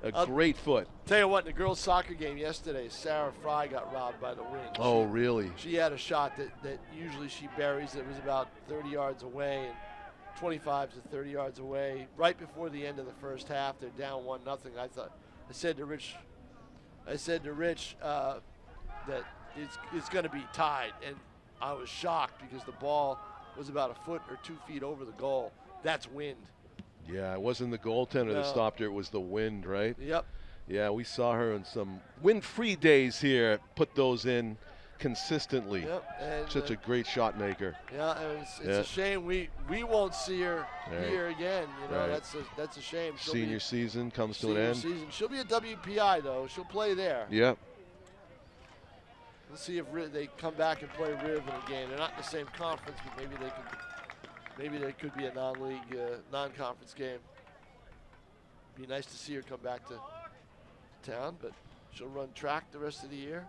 A great foot. Tell you what, in the girls' soccer game yesterday, Sarah Fry got robbed by the wind. Oh, really? She had a shot that usually she buries. It was about 30 yards away, and 25 to 30 yards away. Right before the end of the first half, they're down 1-0. I said to Rich that it's going to be tied, and I was shocked because the ball was about a foot or 2 feet over the goal. That's wind. Yeah, it wasn't the goaltender that stopped her. It was the wind, right? Yep. Yeah, we saw her in some wind-free days here put those in consistently. Yep. And, such a great shot maker. Yeah, and it's a shame we won't see her here again. You know, that's a shame. Senior season comes to an end. She'll be a WPI though. She'll play there. Yep. Let's see if they come back and play Riv in a game. They're not in the same conference, but maybe they could. Maybe there could be a non-league, non-conference game. Be nice to see her come back to town, but she'll run track the rest of the year.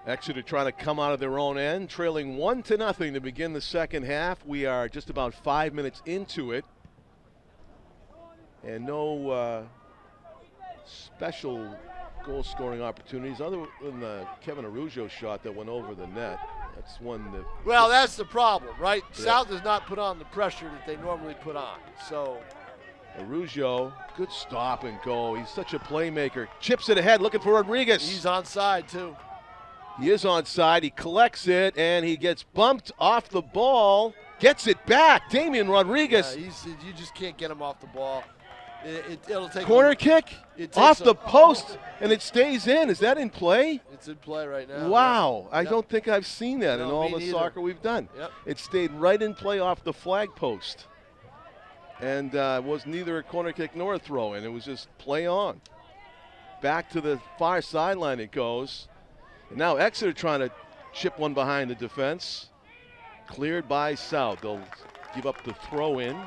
Exeter trying to come out of their own end, trailing 1-0 to begin the second half. We are just about 5 minutes into it. And no special goal-scoring opportunities other than the Kevin Araujo shot that went over the net. That's one that. Well, that's the problem, right? Yeah. South does not put on the pressure that they normally put on. So. Araujo, good stop and go. He's such a playmaker. Chips it ahead, looking for Rodriguez. He's onside too. He is onside. He collects it and he gets bumped off the ball. Gets it back. Damian Rodriguez. Yeah, you just can't get him off the ball. It'll take corner kick off the post, and it stays in. Is that in play? It's in play right now. Wow, I don't think I've seen that in all the neither. soccer we've done. Yep. It stayed right in play off the flag post, and was neither a corner kick nor a throw-in. It was just play on. Back to the far sideline it goes. And now Exeter trying to chip one behind the defense. Cleared by South. They'll give up the throw-in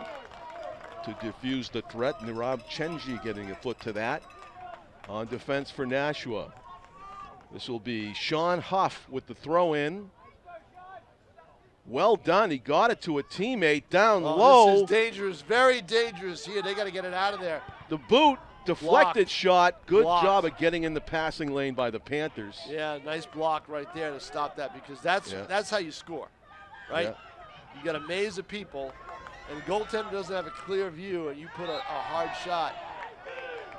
to diffuse the threat. Nirab Chenji getting a foot to that. On defense for Nashua. This will be Sean Huff with the throw-in. Well done. He got it to a teammate down low. This is dangerous, very dangerous here. They got to get it out of there. The boot, deflected shot. Good Blocked. job of getting in the passing lane by the Panthers. Yeah, nice block right there to stop that, because that's how you score, right? Yeah. You got a maze of people, and the goaltender doesn't have a clear view, and you put a hard shot.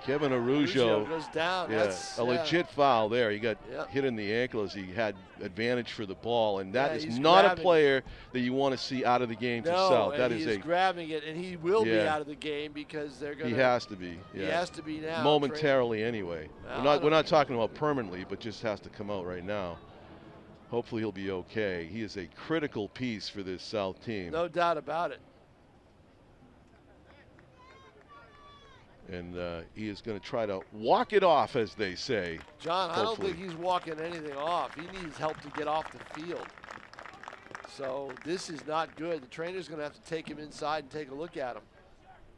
Kevin Araujo goes down. Yeah, That's a legit foul there. He got Yep. hit in the ankle as he had advantage for the ball, and that is he's not grabbing. a player that you want to see out of the game for South. And That he is is grabbing it, and he will be out of the game because they're going to. He has to be. Yeah. He has to be now. Momentarily, anyway. No, we're not talking about permanently, but just has to come out right now. Hopefully, he'll be okay. He is a critical piece for this South team. No doubt about it. And he is going to try to walk it off, as they say. John, hopefully. I don't think he's walking anything off. He needs help to get off the field. So this is not good. The trainer's going to have to take him inside and take a look at him.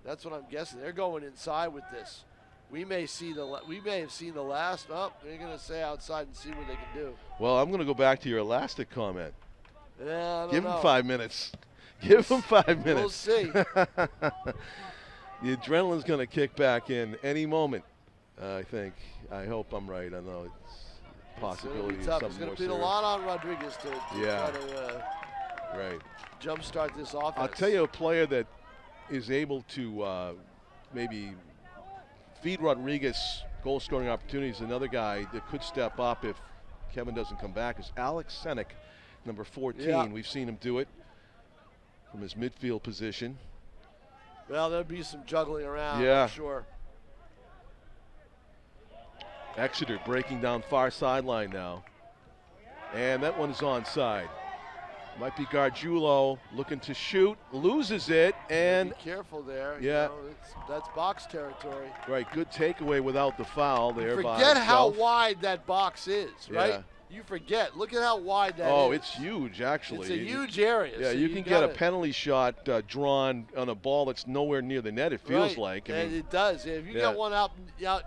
That's what I'm guessing. They're going inside with this. We may have seen the last. Oh, they're going to say outside and see what they can do. Well, I'm going to go back to your elastic comment. Yeah, Give him 5 minutes. Give him 5 minutes. We'll see. The adrenaline's going to kick back in any moment, I think. I hope I'm right. I know it's a possibility of something It's going more to be a serious. lot on Rodriguez to try to jumpstart this offense. I'll tell you a player that is able to maybe feed Rodriguez goal-scoring opportunities. Another guy that could step up if Kevin doesn't come back is Alex Senek. number 14. Yeah. We've seen him do it from his midfield position. Well, there'll be some juggling around, Yeah. I'm sure. Exeter breaking down far sideline now. And that one's onside. Might be Gargiulo looking to shoot, loses it, and be careful there. Yeah. You know, that's box territory. right, good takeaway without the foul there. Forget how himself. wide that box is, right? Yeah. You forget. Look at how wide that is. Oh, it's huge, actually. It's a huge area. Yeah, so you can get a penalty shot drawn on a ball that's nowhere near the net, it feels like. I and mean, it does. If you yeah. got one out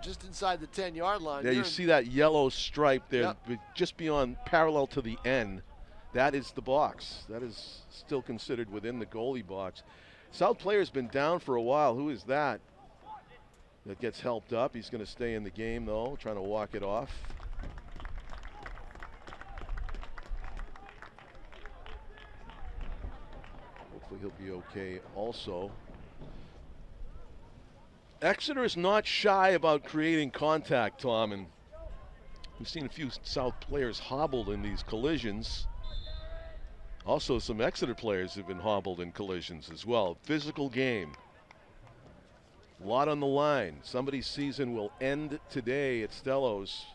just inside the 10-yard line. yeah, you see that yellow stripe there, just beyond, parallel to the end. That is the box. That is still considered within the goalie box. South player's been down for a while. Who is that? That gets helped up. He's going to stay in the game, though, trying to walk it off. Hopefully he'll be okay also. Exeter is not shy about creating contact, Tom, and we've seen a few South players hobbled in these collisions. Also, some Exeter players have been hobbled in collisions as well. Physical game. A lot on the line. Somebody's season will end today at Stellos.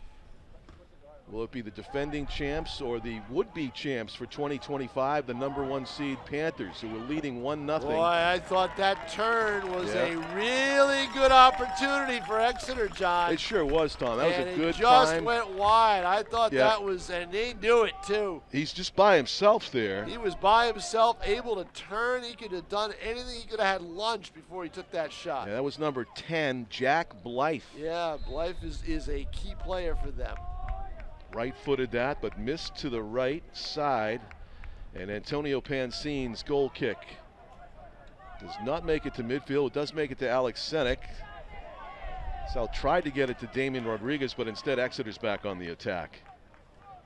Will it be the defending champs or the would-be champs for 2025, the #1 seed Panthers, who were leading 1-0? Boy, I thought that turn was a really good opportunity for Exeter, John. It sure was, Tom. That was a good it just time. went wide. I thought that was, and they knew it too. He's just by himself there. He was by himself, able to turn. He could have done anything. He could have had lunch before he took that shot. Yeah, that was number 10, Jack Blythe. Yeah, Blythe is a key player for them. Right-footed that, but missed to the right side. And Antonio Pansine's goal kick does not make it to midfield. It does make it to Alex Senek. South tried to get it to Damian Rodriguez, but instead Exeter's back on the attack.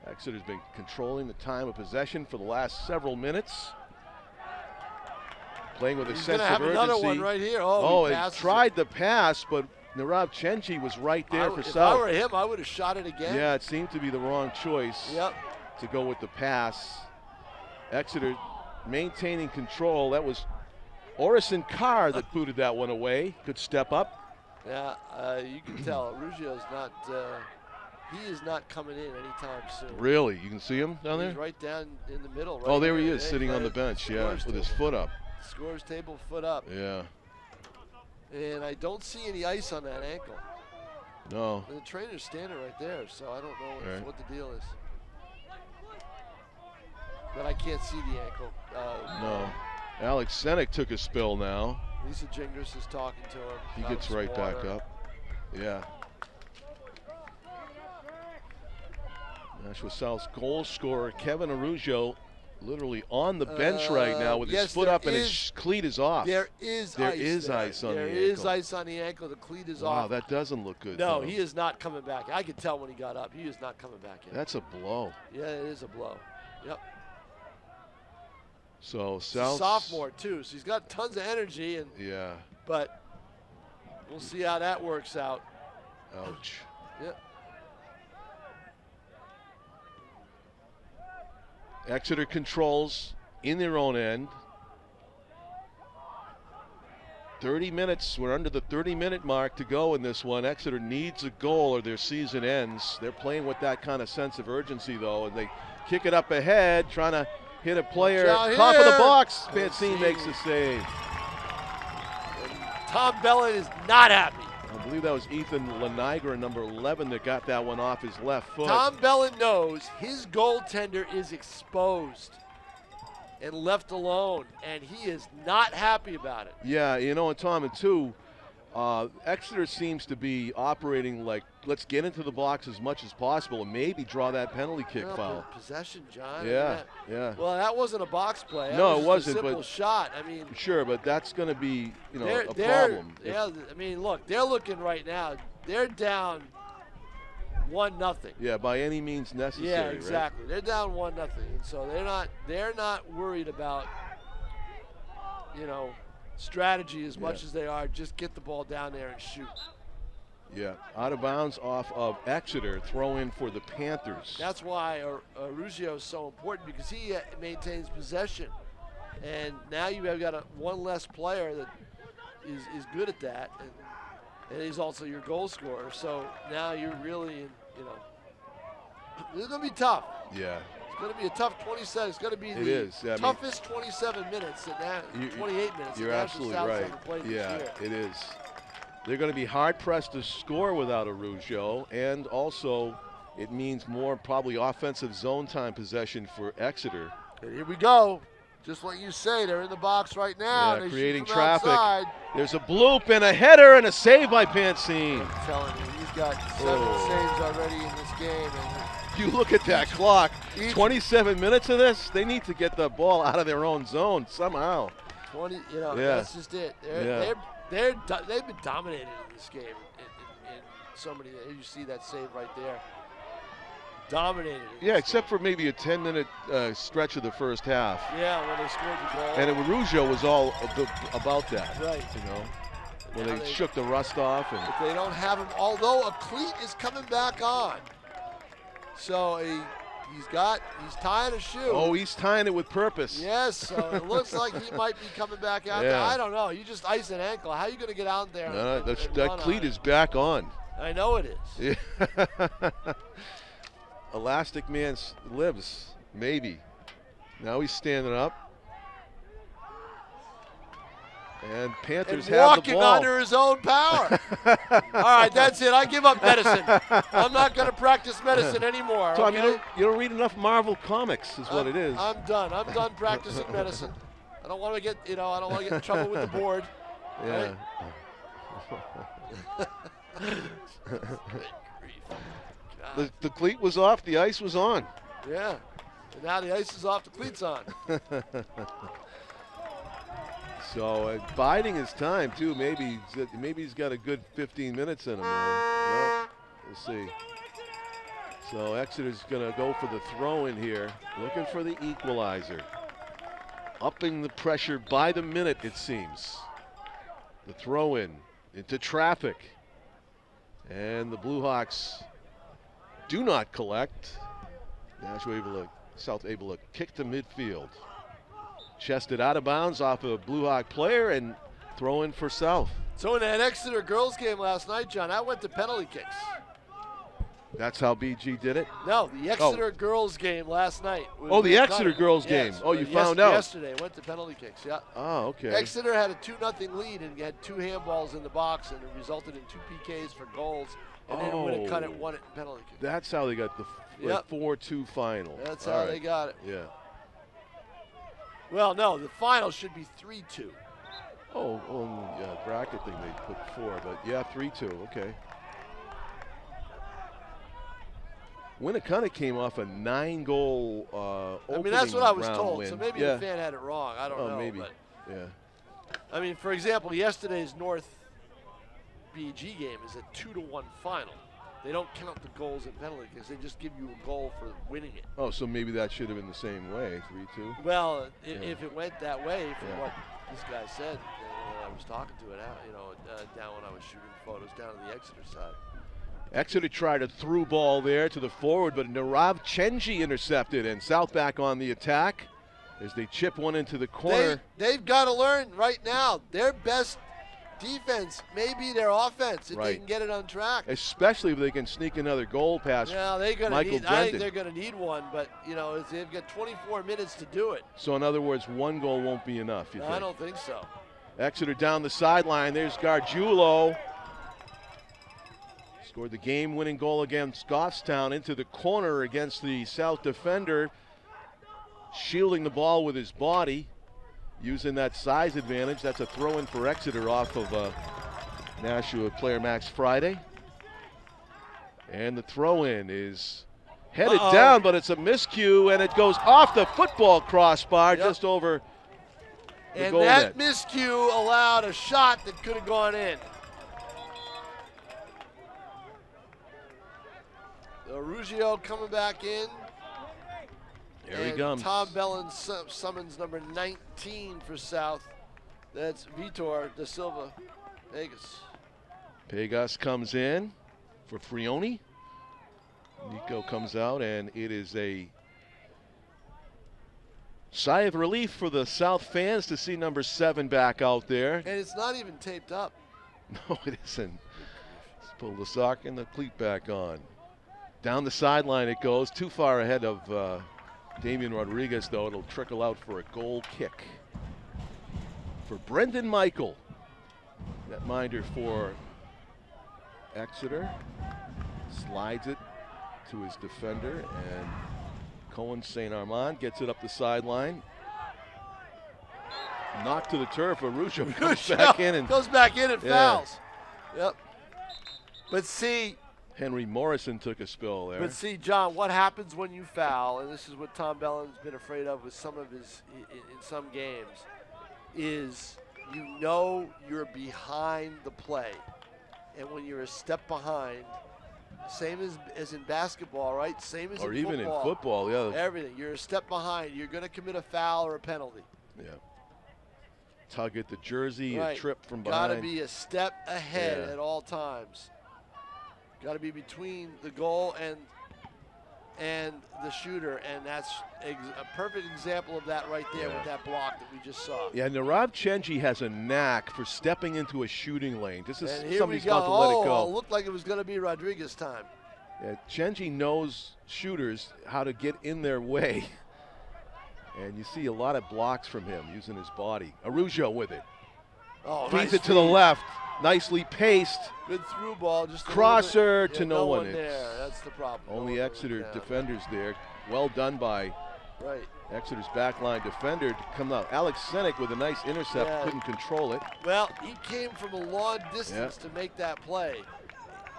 Exeter's been controlling the time of possession for the last several minutes. Playing with a sense of urgency. Another one right here. It tried the pass, but Narav Chenji was right there for If South. I were him, I would have shot it again. Yeah, it seemed to be the wrong choice to go with the pass. Exeter maintaining control. That was Orison Carr that booted that one away. Could step up. Yeah, you can tell Ruggio's not. He is not coming in anytime soon. Really? You can see him down there? He's right down in the middle. Right there he is, there, sitting on the bench, with his foot up. Scores table, foot up. Yeah. And I don't see any ice on that ankle. No. And the trainer's standing right there, so I don't know what the deal is. But I can't see the ankle. No. Alex Senek took a spill now. Lisa Gingras is talking to him. He gets right back up. Yeah. Nashua South's goal scorer, Kevin Araujo, literally on the bench right now with his foot up and his cleat is off. There is ice on the ankle. There is ice on the ankle. The cleat is off. Wow, that doesn't look good. No, he is not coming back. I could tell when he got up. He is not coming back in. That's a blow. Yeah, it is a blow. Yep. So South sophomore too, so he's got tons of energy and but we'll see how that works out. Ouch. Yep. Exeter controls in their own end. 30 minutes, we're under the 30-minute mark to go in this one. Exeter needs a goal or their season ends. They're playing with that kind of sense of urgency though, and they kick it up ahead, trying to hit a player, top of the box. Pansine makes the save. And Tom Bellin is not happy. I believe that was Ethan Laniger, number 11, that got that one off his left foot. Tom Bellin knows his goaltender is exposed and left alone, and he is not happy about it. Yeah, you know, and Tom, and too, Exeter seems to be operating like, let's get into the box as much as possible and maybe draw that penalty kick foul. Possession, John. Yeah. Well, that wasn't a box play. That no, was it wasn't. A simple but shot. I mean, sure, but that's going to be, a problem. Yeah, I mean, look, they're looking right now. They're down 1-0. Yeah, by any means necessary. Yeah, exactly. Right? They're down 1-0, and so they're not worried about, strategy as much as they are just get the ball down there and shoot. Yeah, out of bounds off of Exeter, throw in for the Panthers. That's why Rugio is so important, because he maintains possession. And now you have got one less player that is good at that. And he's also your goal scorer. So now you're really, it's going to be tough. Yeah. It's going to be a tough 27. It's going to be the toughest 27 minutes, 28 minutes. You're absolutely right. Yeah, it is. They're going to be hard-pressed to score without Araujo, and also it means more probably offensive zone time possession for Exeter. And here we go. Just like you say, they're in the box right now. Yeah, and creating shoot from traffic. Outside. There's a bloop and a header and a save by Pansine. I'm telling you, he's got 7 saves already in this game. And you look at that clock, 27 minutes of this, they need to get the ball out of their own zone somehow. 20, that's just it. They've been dominated in this game in so many. You see that save right there. Dominated. Yeah, except for maybe a 10-minute stretch of the first half. Yeah, when they scored the goal. And Araujo was all about that. Right. When they shook the rust off. And if they don't have him, although a cleat is coming back on. So he's tying a shoe. Oh, he's tying it with purpose. Yes, so it looks like he might be coming back out there. I don't know. You just ice an ankle. How are you going to get out there? No, that cleat is back on. I know it is. Yeah. Elastic Man lives, maybe. Now he's standing up. And Panthers have the ball. Walking under his own power. All right, that's it. I give up medicine. I'm not going to practice medicine anymore. Tom, okay? you don't read enough Marvel comics, is what it is. I'm done. I'm done practicing medicine. I don't want to get, I don't want to get in trouble with the board. Yeah. Right? The cleat was off, the ice was on. Yeah. And now the ice is off, the cleat's on. So biding his time too. Maybe he's got a good 15 minutes in him. No, we'll see. So Exeter's going to go for the throw in here, looking for the equalizer. Upping the pressure by the minute, it seems. The throw in into traffic. And the Blue Hawks do not collect. Nashua South able to kick to midfield. Chested out of bounds off of a Blue Hawk player and throw in for South. So in that Exeter girls game last night, John, that went to penalty kicks. That's how BG did it? No, the Exeter girls game last night. The Exeter girls game. Yes, you found out. Yesterday, went to penalty kicks, yeah. Oh, okay. Exeter had a 2-0 lead and had 2 handballs in the box, and it resulted in 2 PKs for goals. And then it would have cut it, won it in penalty kicks. That's how they got the 4-2 final. That's how they got it. Yeah. Well, no, the final should be 3-2. Oh, bracket thing they put 4, but yeah, 3-2, okay. Winnicott came off a 9-goal opening I mean, that's what I was round told, win. so maybe the fan had it wrong. I don't know. Maybe, but, yeah. I mean, for example, yesterday's North BG game is a 2-1 final. They don't count the goals and penalty kicks. They just give you a goal for winning it. Oh, so maybe that should have been the same way, 3-2? Well, if it went that way, from what this guy said, when I was talking to it out, down when I was shooting photos down on the Exeter side. Exeter tried a through ball there to the forward, but Narav Chenji intercepted, and South back on the attack as they chip one into the corner. They've got to learn right now. Their best defense may be their offense if they can get it on track. Especially if they can sneak another goal past Michael Brendan. I think they're going to need one, but they've got 24 minutes to do it. So in other words, 1 goal won't be enough, you think? I don't think so. Exeter down the sideline. There's Gargiulo. Scored the game-winning goal against Goffstown into the corner against the South defender. Shielding the ball with his body. Using that size advantage. That's a throw-in for Exeter off of Nashua player Max Friday. And the throw-in is headed down, but it's a miscue, and it goes off the football crossbar just over the goal net. And that miscue allowed a shot that could have gone in. Rugio coming back in. Here he comes. Tom Bellin summons number 19 for South. That's Vitor da Silva, Vegas. Pegas comes in for Frioni. Nico comes out, and it is a sigh of relief for the South fans to see number 7 back out there. And it's not even taped up. No, it isn't. Let's pull the sock and the cleat back on. Down the sideline it goes, too far ahead of Damian Rodriguez, though. It'll trickle out for a goal kick for Brendan Michael. Netminder for Exeter. Slides it to his defender, and Cohen St. Armand gets it up the sideline. Knocked to the turf. Arujo comes back in and goes back in and fouls. Yep. But see, Henry Morrison took a spill there. But see, John, what happens when you foul, and this is what Tom Bellin's been afraid of with some of his in some games, is you know you're behind the play, and when you're a step behind, same as in basketball, right? Same as or in even football. in football, yeah. Everything. You're a step behind. You're going to commit a foul or a penalty. Yeah. Tug at the jersey, right. A trip from Got behind. to be a step ahead at all times. Got to be between the goal and the shooter, and that's a perfect example of that right there with that block that we just saw. Yeah, Narab Chenji has a knack for stepping into a shooting lane. This is and somebody's got to let it go. It looked like it was going to be Rodriguez time. Yeah, Chenji knows shooters how to get in their way. And you see a lot of blocks from him using his body. Arujo with it. Oh, feeds nice it to the left. Nicely paced. Good through ball. Just crosser to no one there. That's the problem. Only Exeter defenders there. Well done by Exeter's backline defender to come out. Alex Senek with a nice intercept. Couldn't control it. Well, he came from a long distance to make that play,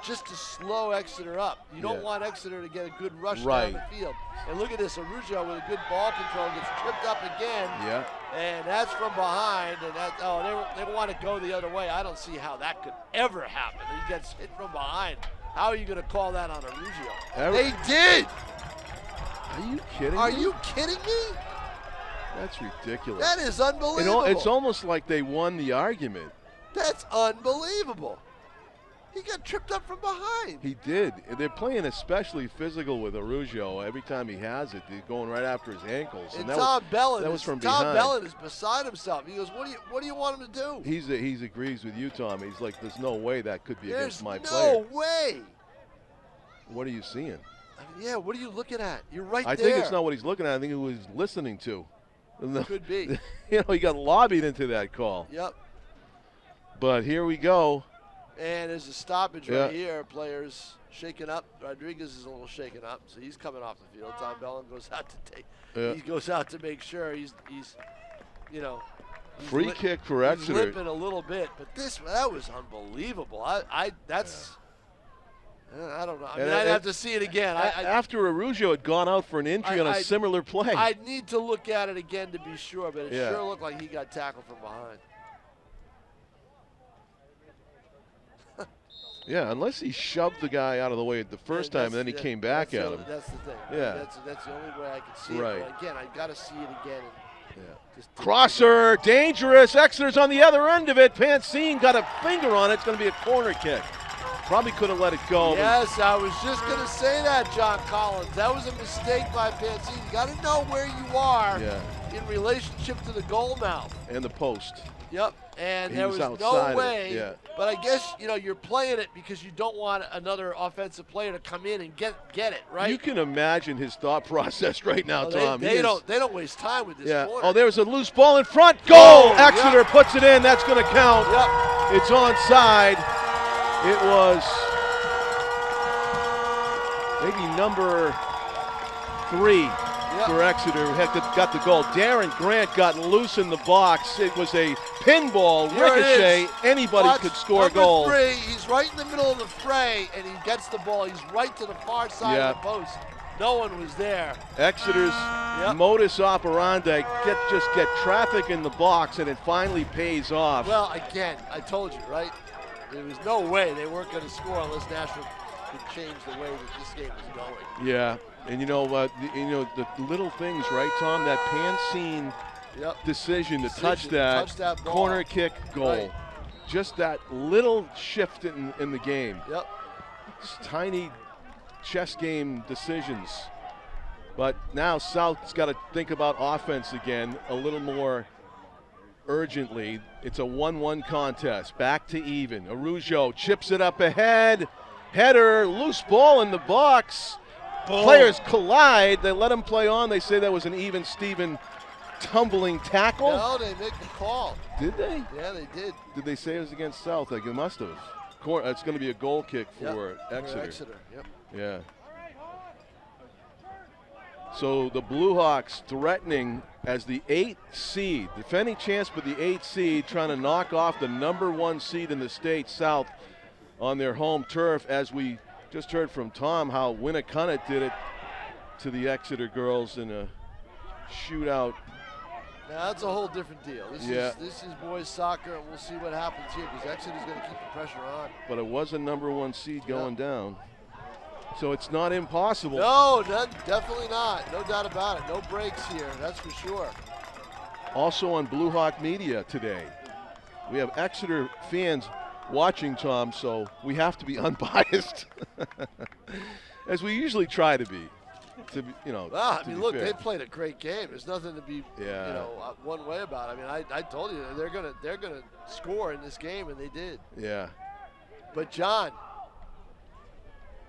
just to slow Exeter up. You don't want Exeter to get a good rush down the field. And look at this, Arujo with a good ball control gets tripped up again. Yeah. And that's from behind, and they want to go the other way. I don't see how that could ever happen. He gets hit from behind. How are you going to call that on Arujo? They did. Are you kidding me? Are you kidding me? That's ridiculous. That is unbelievable. It's almost like they won the argument. That's unbelievable. He got tripped up from behind. He did. They're playing especially physical with Arujo. Every time he has it, they're going right after his ankles. And Tom Bellin, that was from Tom behind. Bellin is beside himself. He goes, "What do you want him to do?" He agrees with you, Tom. He's like, "There's no way that could be against my player." There's no way. What are you seeing? I mean, what are you looking at? You're right there. I think it's not what he's looking at. I think he was listening to. Could be. He got lobbied into that call. Yep. But here we go. And there's a stoppage right here. Players shaken up. Rodriguez is a little shaken up, so he's coming off the field. Tom Bellin goes out to take. He goes out to make sure he's free kick for Exeter. He's limping a little bit, but that was unbelievable. I don't know. I mean, I'd have to see it again. After Arujo had gone out for an injury on a similar play. I'd need to look at it again to be sure, but it sure looked like he got tackled from behind. Yeah, unless he shoved the guy out of the way the first time and then he came back at him. That's the thing. Yeah. That's the only way I can see it. But again, I've got to see it again. Crosser, dangerous. Exeter's on the other end of it. Pansine got a finger on it. It's going to be a corner kick. Probably could have let it go. Yes, I was just going to say that, John Collins. That was a mistake by Pansine. You got to know where you are in relationship to the goal mouth. And the post. Yep, and there was no way. But I guess you're playing it because you don't want another offensive player to come in and get it right. You can imagine his thought process right now, Tom. They don't waste time with this corner. Oh, there's a loose ball in front. Goal! Exeter puts it in. That's going to count. Yep. It's onside. It was maybe number 3. For Exeter, got the goal. Darren Grant got loose in the box. It was a pinball ricochet. Anybody could score a goal. Number 3, he's right in the middle of the fray, and he gets the ball. He's right to the far side of the post. No one was there. Exeter's modus operandi, just get traffic in the box, and it finally pays off. Well, again, I told you, right? There was no way they weren't going to score unless Nashua could change the way that this game was going. Yeah. And the little things, right, Tom? That Pansine decision to touch that ball. Corner kick goal. Right. just that little shift in the game. Yep. It's tiny chess game decisions. But now South's got to think about offense again a little more urgently. It's a 1-1 contest. Back to even. Araujo chips it up ahead. Header, loose ball in the box. Boom. Players collide. They let him play on. They say that was an even Steven tumbling tackle. No, they make the call. Did they? Yeah, they did. Did they say it was against South? Like it must have. It's going to be a goal kick for Exeter. For Exeter. Yep. Yeah. So the Blue Hawks threatening as the 8th seed, defending chance for the 8th seed, trying to knock off the #1 seed in the state, South, on their home turf. As we just heard from Tom, how Winnicott did it to the Exeter girls in a shootout. Now that's a whole different deal. This is boys soccer, and we'll see what happens here because Exeter's going to keep the pressure on. But it was a #1 seed going down. So it's not impossible. No, definitely not. No doubt about it. No breaks here, that's for sure. Also on Blue Hawk Media today, we have Exeter fans watching, Tom, so we have to be unbiased, as we usually try to be. Well, I mean, look, they played a great game. There's nothing to be, Yeah. one way about it. I mean, I told you they're gonna score in this game, and they did. Yeah. But John,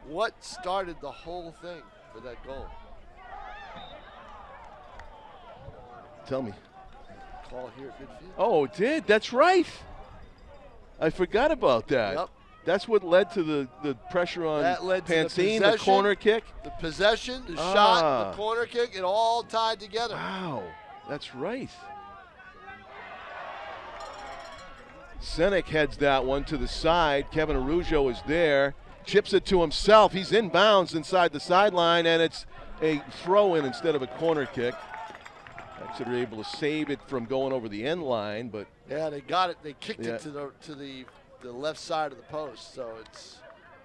what started the whole thing for that goal? Tell me. Call here at midfield. Oh, it did. That's right. I forgot about that. Yep. That's what led to the pressure on That led to the Pantene, the possession. corner kick. The possession, the shot, the corner kick, it all tied together. Wow, that's right. Senek heads that one to the side. Kevin Araujo is there. Chips it to himself. He's inbounds inside the sideline, and it's a throw-in instead of a corner kick. Exeter able to save it from going over the end line, but Yeah, they got it. They kicked it to the left side of the post, so it's.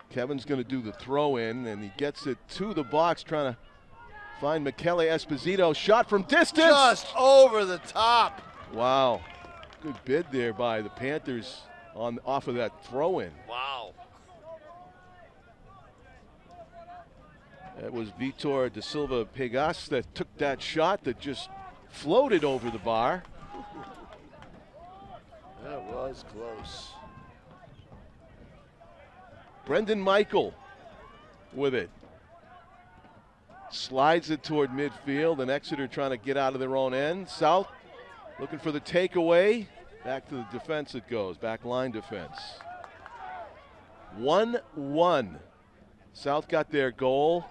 Kevin's going to do the throw-in, and he gets it to the box, trying to find Michele Esposito. Shot from distance. Just over the top. Wow. Good bid there by the Panthers off of that throw-in. Wow. That was Vitor da Silva Pegas that took that shot that just floated over the bar. That was close. Brendan Michael with it. Slides it toward midfield, and Exeter trying to get out of their own end. South looking for the takeaway. Back to the defense it goes, back line defense. 1-1. South got their goal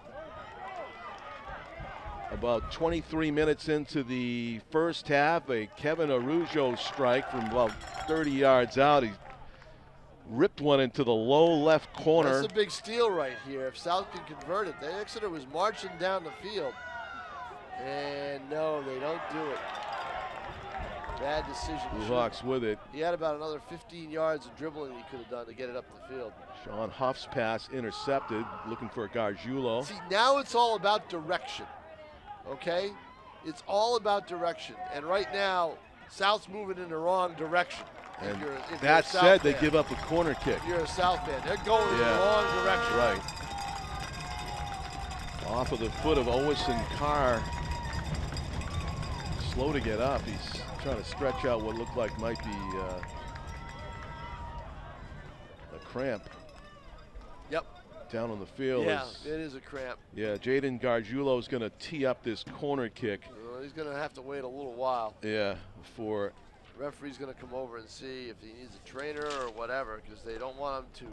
about 23 minutes into the first half. A Kevin Araujo strike from about 30 yards out. He ripped one into the low left corner. That's a big steal right here. If South can convert it, Exeter was marching down the field. And no, they don't do it. Bad decision. Blue Hawks with it. He had about another 15 yards of dribbling he could have done to get it up the field. Sean Huff's pass intercepted, looking for Gargiulo. See, now it's all about direction, okay? It's all about direction. And right now, South's moving in the wrong direction. And if that you're a said, South they fan. give up a corner kick. If you're a South fan, they're going in the wrong direction. Right. Off of the foot of Owison Carr. Slow to get up. He's trying to stretch out what looked like might be a cramp. Yep. Down on the field. Yeah, it is a cramp. Yeah, Jaden Gargiulo is going to tee up this corner kick. He's going to have to wait a little while. Yeah, before. Referee's going to come over and see if he needs a trainer or whatever, because they don't want him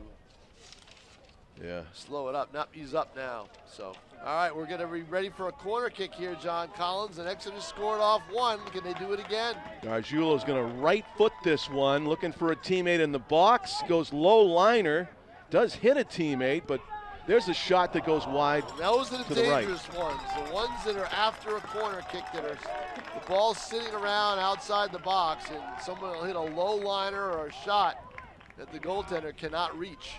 to slow it up. Nope, he's up now. So, all right, we're going to be ready for a corner kick here, John Collins, and Exeter scored off one. Can they do it again? Gargiulo's going to right foot this one, looking for a teammate in the box. Goes low liner, does hit a teammate, but there's a shot that goes wide. Those are the to dangerous the right. ones, the ones that are after a corner kick that are the ball's sitting around outside the box and someone will hit a low liner or a shot that the goaltender cannot reach.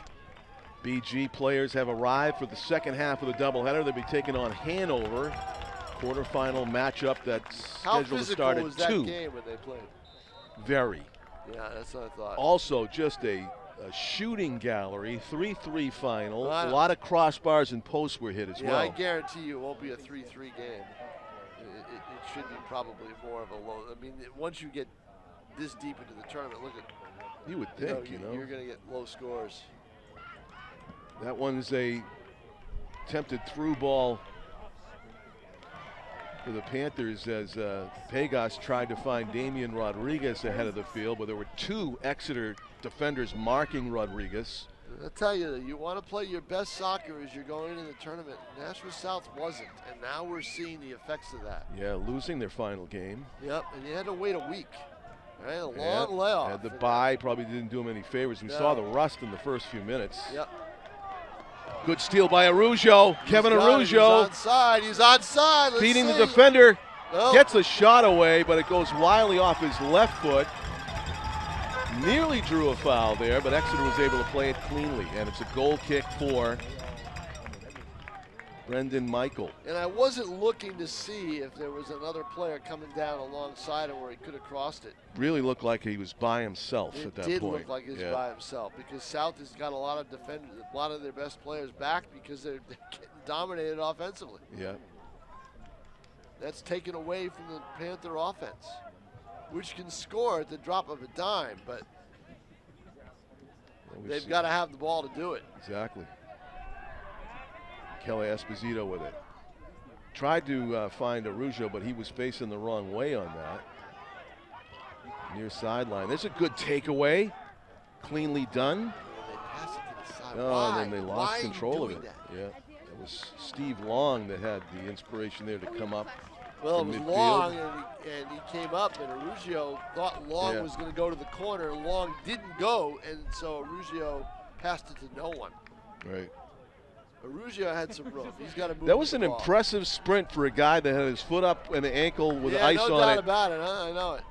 BG players have arrived for the second half of the doubleheader. They'll be taking on Hanover. Quarterfinal matchup that's How scheduled to physical start was at that 2. game when they played? Very. Yeah, that's what I thought. Also, just a shooting gallery, 3-3 final. A lot of crossbars and posts were hit as well. Yeah, I guarantee you it won't be a 3-3 game. It should be probably more of a low. I mean, once you get this deep into the tournament, look at. You would think, you know. You're going to get low scores. That one's a attempted through ball for the Panthers as Pagos tried to find Damian Rodriguez ahead of the field, but there were 2 Exeter defenders marking Rodriguez. I'll tell you, you want to play your best soccer as you're going into the tournament. Nashua South wasn't, and now we're seeing the effects of that. Yeah, losing their final game. Yep, and you had to wait a week. Right, a long layoff. And the bye probably didn't do him any favors. We saw the rust in the first few minutes. Yep. Good steal by Araujo. Kevin Araujo. He's onside. Let's feeding see. the defender. Oh. Gets a shot away, but it goes wildly off his left foot. Nearly drew a foul there, but Exeter was able to play it cleanly. And it's a goal kick for Brendan Michael. And I wasn't looking to see if there was another player coming down alongside him where he could have crossed it. Really looked like he was by himself at that point. It did look like he was by himself because South has got a lot of defenders, a lot of their best players back because they're getting dominated offensively. Yeah. That's taken away from the Panther offense, which can score at the drop of a dime, but they've got to have the ball to do it. Exactly. Kelly Esposito with it. Tried to find Araujo, but he was facing the wrong way on that. Near sideline. There's a good takeaway. Cleanly done. They pass it to the side. Oh, and then they lost control of it. Yeah. It was Steve Long that had the inspiration there to come up. Well, it was Long, and he came up, and Araujo thought Long was going to go to the corner. Long didn't go, and so Araujo passed it to no one. Right. Araujo had some room. He's got to move. That was an impressive sprint for a guy that had his foot up and an ankle with ice on it. No doubt about it. Huh? I know it.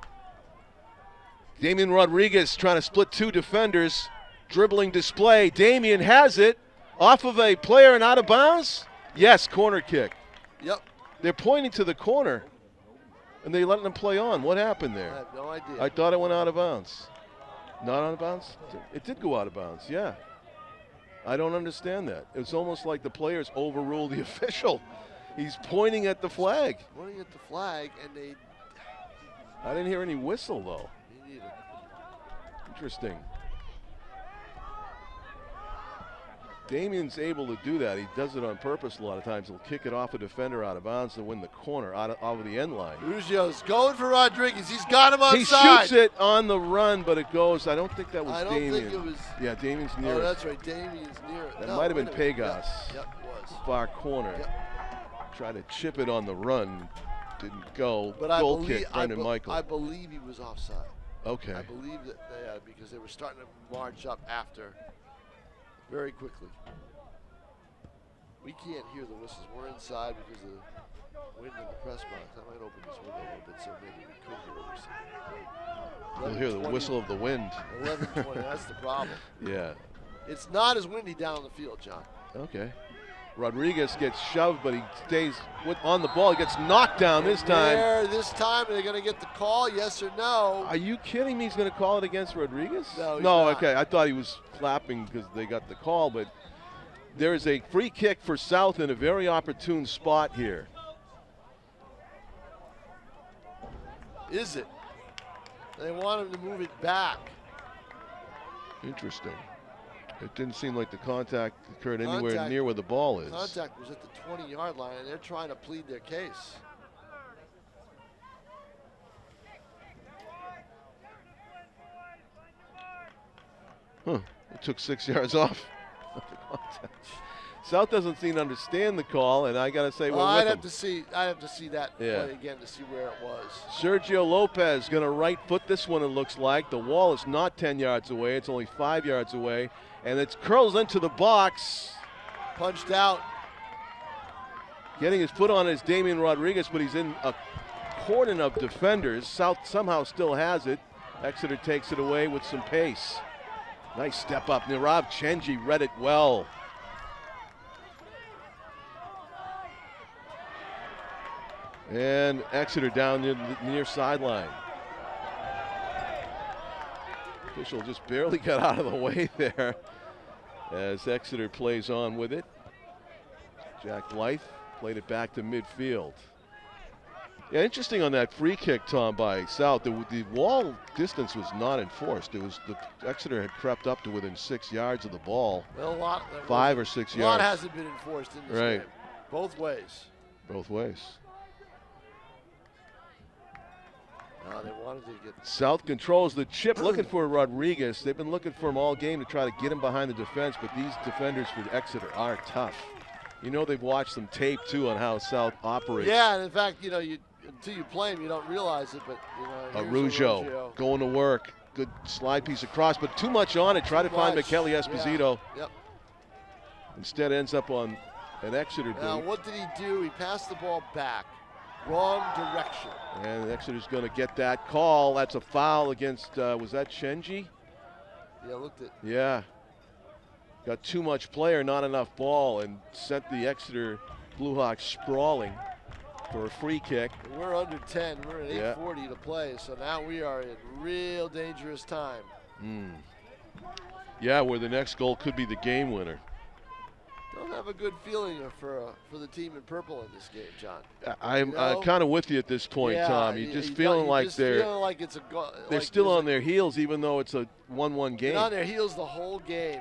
Damian Rodriguez trying to split 2 defenders. Dribbling display. Damian has it off of a player and out of bounds. Yes, corner kick. Yep. They're pointing to the corner, and they're letting them play on. What happened there? I have no idea. I thought it went out of bounds. Not out of bounds? It did go out of bounds, yeah. I don't understand that. It's almost like the players overruled the official. He's pointing at the flag. Pointing at the flag, and they... I didn't hear any whistle, though. Me neither. Interesting. Damian's able to do that. He does it on purpose a lot of times. He'll kick it off a defender out of bounds to win the corner out of the end line. Araujo's going for Rodriguez. He's got him on He side. shoots it on the run, but it goes. I don't think that was Damian. I don't think it was. Yeah, Damian's near. Oh, that's right. Damian's near it. That might have been Pagos. Yep, it was. Far corner. Yep. Tried to chip it on the run. Didn't go. But Goal kick, Brendan Michael. I believe he was offside. Okay. I believe that because they were starting to march up after very quickly. We can't hear the whistles. We're inside because of the wind in the press box. I might open this window a little bit so maybe we could hear what we're saying. You'll hear the whistle of the wind. 11:20, that's the problem. Yeah. It's not as windy down the field, John. Okay. Rodriguez gets shoved, but he stays on the ball. He gets knocked down this time. This time, they're going to get the call, yes or no? Are you kidding me? He's going to call it against Rodriguez? No, he's not. Okay. I thought he was flapping because they got the call, but there is a free kick for South in a very opportune spot here. Is it? They want him to move it back. Interesting. It didn't seem like the contact occurred anywhere near where the ball is. Contact was at the 20-yard line, and they're trying to plead their case. Huh. It took 6 yards off. South doesn't seem to understand the call, and I got to say, I'd have to see that play again to see where it was. Sergio Lopez going to right foot this one, it looks like. The wall is not 10 yards away. It's only 5 yards away, and it curls into the box. Punched out. Getting his foot on is Damian Rodriguez, but he's in a cordon of defenders. South somehow still has it. Exeter takes it away with some pace. Nice step up. Nirav Chenji read it well. And Exeter down near sideline. Official just barely got out of the way there as Exeter plays on with it. Jack Blythe played it back to midfield. Yeah, interesting on that free kick, Tom, by South. The wall distance was not enforced. It was Exeter had crept up to within 6 yards of the ball. Well, 5 or 6 yards. A lot hasn't been enforced in this game. Both ways. Both ways. They wanted to get South controls the chip, looking for Rodriguez. They've been looking for him all game to try to get him behind the defense, but these defenders for Exeter are tough. You know, they've watched some tape too on how South operates. Yeah, and in fact, you know, until you play him, you don't realize it. But you know, Araujo going to work. Good slide piece across, but too much on it. Try to find Michele Esposito. Yeah. Yep. Instead, ends up on an Exeter boot. Now, what did he do? He passed the ball back. Wrong direction. And Exeter's going to get that call. That's a foul against, was that Shenji? Yeah, looked at. Yeah. Got too much player, not enough ball, and sent the Exeter Blue Hawks sprawling for a free kick. We're under 10. We're at 8:40 to play, so now we are in real dangerous time. Yeah, where the next goal could be the game winner. Don't have a good feeling for the team in purple in this game, John. I'm kind of with you at this point, Tom. You're just feeling like they're still on their heels, even though it's a 1-1 game. They're on their heels the whole game.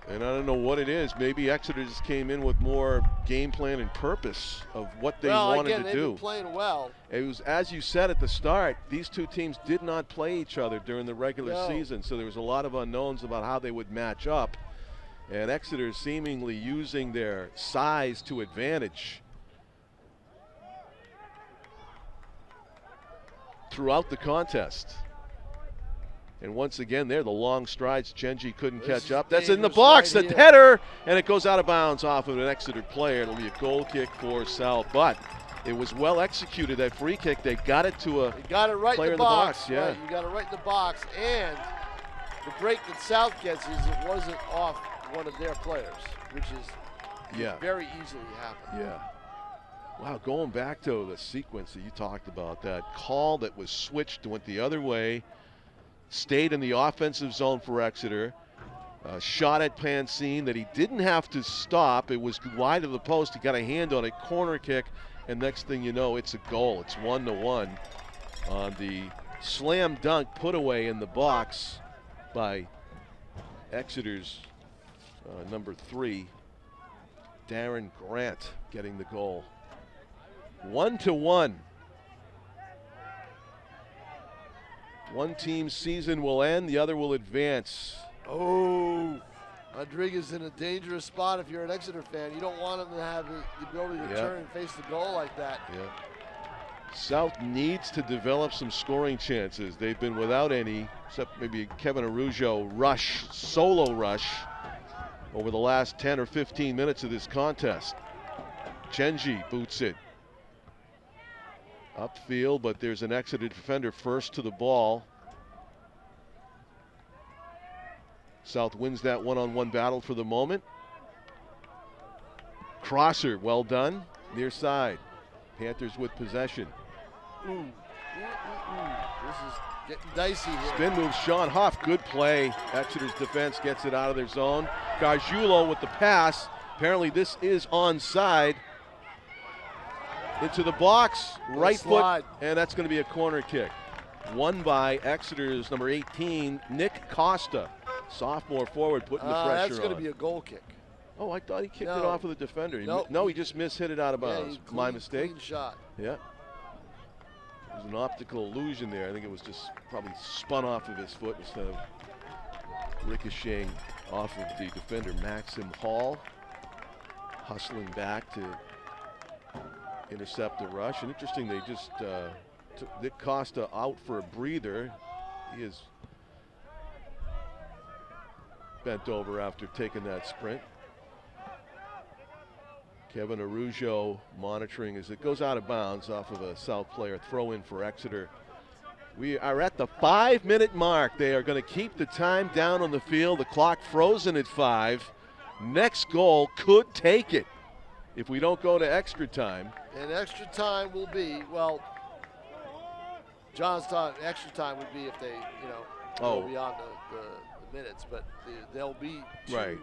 And I don't know what it is. Maybe Exeter just came in with more game plan and purpose of what they wanted to do. They've been playing well. It was, as you said at the start, these two teams did not play each other during the regular season, so there was a lot of unknowns about how they would match up. And Exeter seemingly using their size to advantage throughout the contest. And once again, there, the long strides, Chenji couldn't catch up. That's in the box, the header, and it goes out of bounds off of an Exeter player. It'll be a goal kick for South, but it was well executed, that free kick. They got it to a player in the box. Yeah. Right, you got it right in the box, and the break that South gets is it wasn't off one of their players, which is very easily happen. Yeah. Wow, going back to the sequence that you talked about, that call that was switched, went the other way, stayed in the offensive zone for Exeter, shot at Pansine that he didn't have to stop. It was wide of the post. He got a hand on it, corner kick, and next thing you know, it's a goal. It's 1-1 on the slam dunk put away in the box by Exeter's number 3, Darren Grant, getting the goal. 1-1. One team's season will end, the other will advance. Oh, Rodriguez in a dangerous spot if you're an Exeter fan. You don't want him to have the ability to turn and face the goal like that. Yeah. South needs to develop some scoring chances. They've been without any, except maybe Kevin Araujo solo rush over the last 10 or 15 minutes of this contest. Chenji boots it upfield, but there's an Exeter defender first to the ball. South wins that one-on-one battle for the moment. Crosser, well done, near side. Panthers with possession. This is getting dicey here. Spin move, Sean Huff, good play. Exeter's defense gets it out of their zone. Gargiulo with the pass. Apparently this is onside. Into the box, right foot, and that's going to be a corner kick. Won by Exeter's number 18, Nick Costa. Sophomore forward putting the pressure on. That's going to be a goal kick. Oh, I thought he kicked it off of the defender. No, he just mishit it out of bounds. My mistake. Clean shot. Yeah. There's an optical illusion there. I think it was just probably spun off of his foot instead of ricocheting off of the defender. Maxim Hall hustling back to intercept the rush. And interesting, they just took Nick Costa out for a breather. He is bent over after taking that sprint. Kevin Araujo monitoring as it goes out of bounds off of a South player. Throw in for Exeter. We are at the 5-minute mark. They are going to keep the time down on the field. The clock frozen at 5. Next goal could take it if we don't go to extra time. And extra time will be, well, John's thought extra time would be if they, go beyond the minutes, but they'll be two. Right.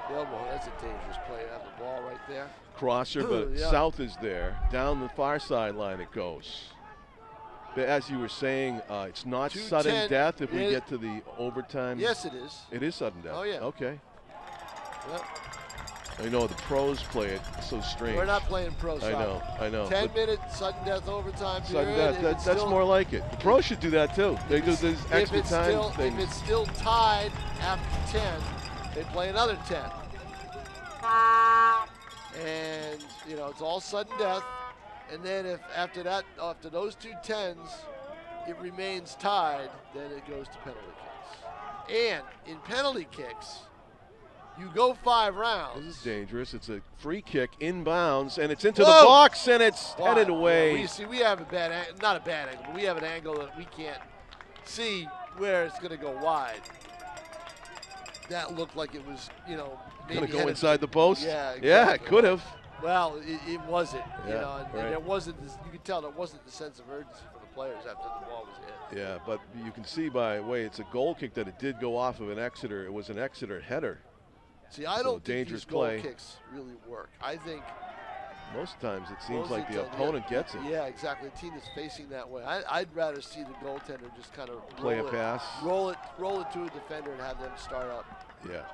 That's a dangerous play. Have the ball right there. Crosser, but Yeah. South is there. Down the far sideline it goes. But as you were saying, it's not sudden death if we get to the overtime. Yes, it is. It is sudden death. Oh, yeah. Okay. Yep. I know the pros play it so strange. We're not playing pro soccer. I know. 10 minutes, sudden death overtime period. Sudden death, that's more like it. The pros should do that too. They do this extra time thing. If it's still tied after 10, they play another 10. And, it's all sudden death. And then if after those two 10s, it remains tied, then it goes to penalty kicks. And in penalty kicks, you go 5 rounds. This is dangerous. It's a free kick inbounds, and it's into the box, and it's headed away. Yeah, we have not a bad angle, but we have an angle that we can't see where it's going to go wide. That looked like it was, maybe going to go inside the post? Yeah, exactly. Yeah, it could have. Well, it wasn't, Yeah, and there wasn't this, you could tell there wasn't the sense of urgency for the players after the ball was hit. Yeah, but you can see by the way it's a goal kick that it did go off of an Exeter. It was an Exeter header. See, I don't think these goal kicks really work. I think most times it seems like the opponent gets it. Yeah, exactly. The team is facing that way. I'd rather see the goaltender just kind of play a pass, roll it to a defender, and have them start up. Yeah.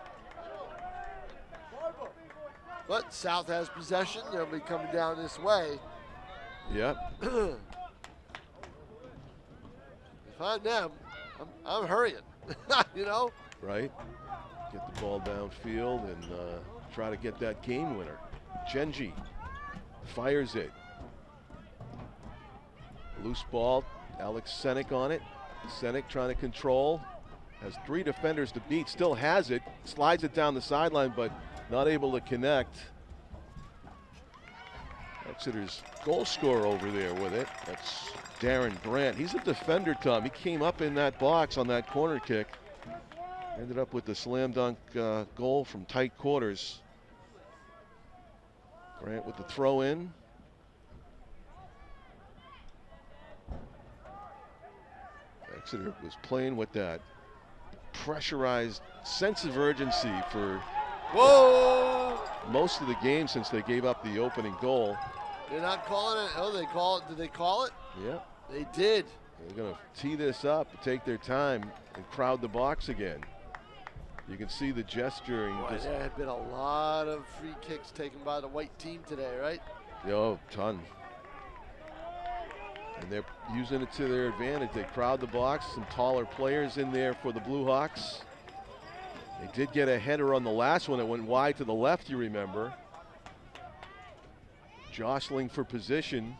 But South has possession. They'll be coming down this way. Yep. If I'm them, I'm hurrying. Right. Get the ball downfield and try to get that game winner. Genji fires it. Loose ball. Alex Senek on it. Senek trying to control. Has 3 defenders to beat. Still has it. Slides it down the sideline, but not able to connect. Exeter's goal scorer over there with it. That's Darren Brandt. He's a defender, Tom. He came up in that box on that corner kick. Ended up with the slam dunk goal from tight quarters. Brandt with the throw in. Exeter was playing with that pressurized sense of urgency for most of the game since they gave up the opening goal. They're not calling it. Oh, they call it. Did they call it? Yeah. They did. They're going to tee this up, take their time, and crowd the box again. You can see the gesturing. There had been a lot of free kicks taken by the white team today, right? Oh, ton. And they're using it to their advantage. They crowd the box, some taller players in there for the Blue Hawks. They did get a header on the last one that went wide to the left, you remember. Jostling for position.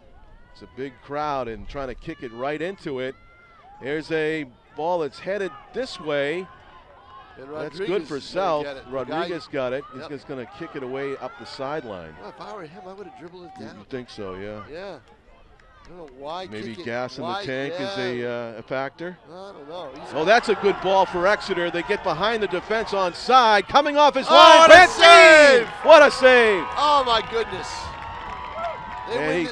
It's a big crowd and trying to kick it right into it. There's a ball that's headed this way. That's good for South. Rodriguez got it. He's just going to kick it away up the sideline. Well, if I were him, I would have dribbled it down. You think so, yeah. Yeah. I don't know why. Maybe gas in the tank is a factor. I don't know. Oh, that's a good ball for Exeter. They get behind the defense on side. Coming off his line. What a save! What a save! Oh, my goodness. And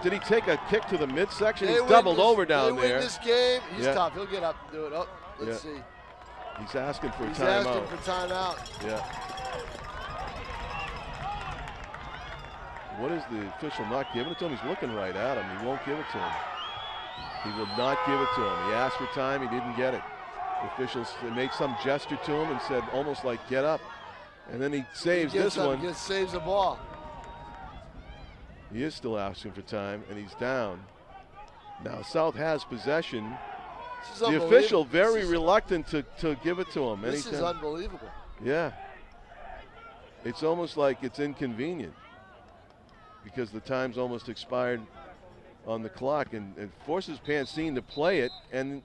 did he take a kick to the midsection? He's doubled over down there. They win this game. He's tough. He'll get up and do it. Oh, let's see. He's asking for a timeout. He's asking for timeout. Yeah. What is the official not giving it to him? He's looking right at him. He won't give it to him. He will not give it to him. He asked for time. He didn't get it. The officials made some gesture to him and said almost like, get up. And then he saves this one. He saves the ball. He is still asking for time, and he's down. Now South has possession. The official very reluctant to give it to him. This is unbelievable. Yeah. It's almost like it's inconvenient because the time's almost expired on the clock, and it forces Pansine to play it, and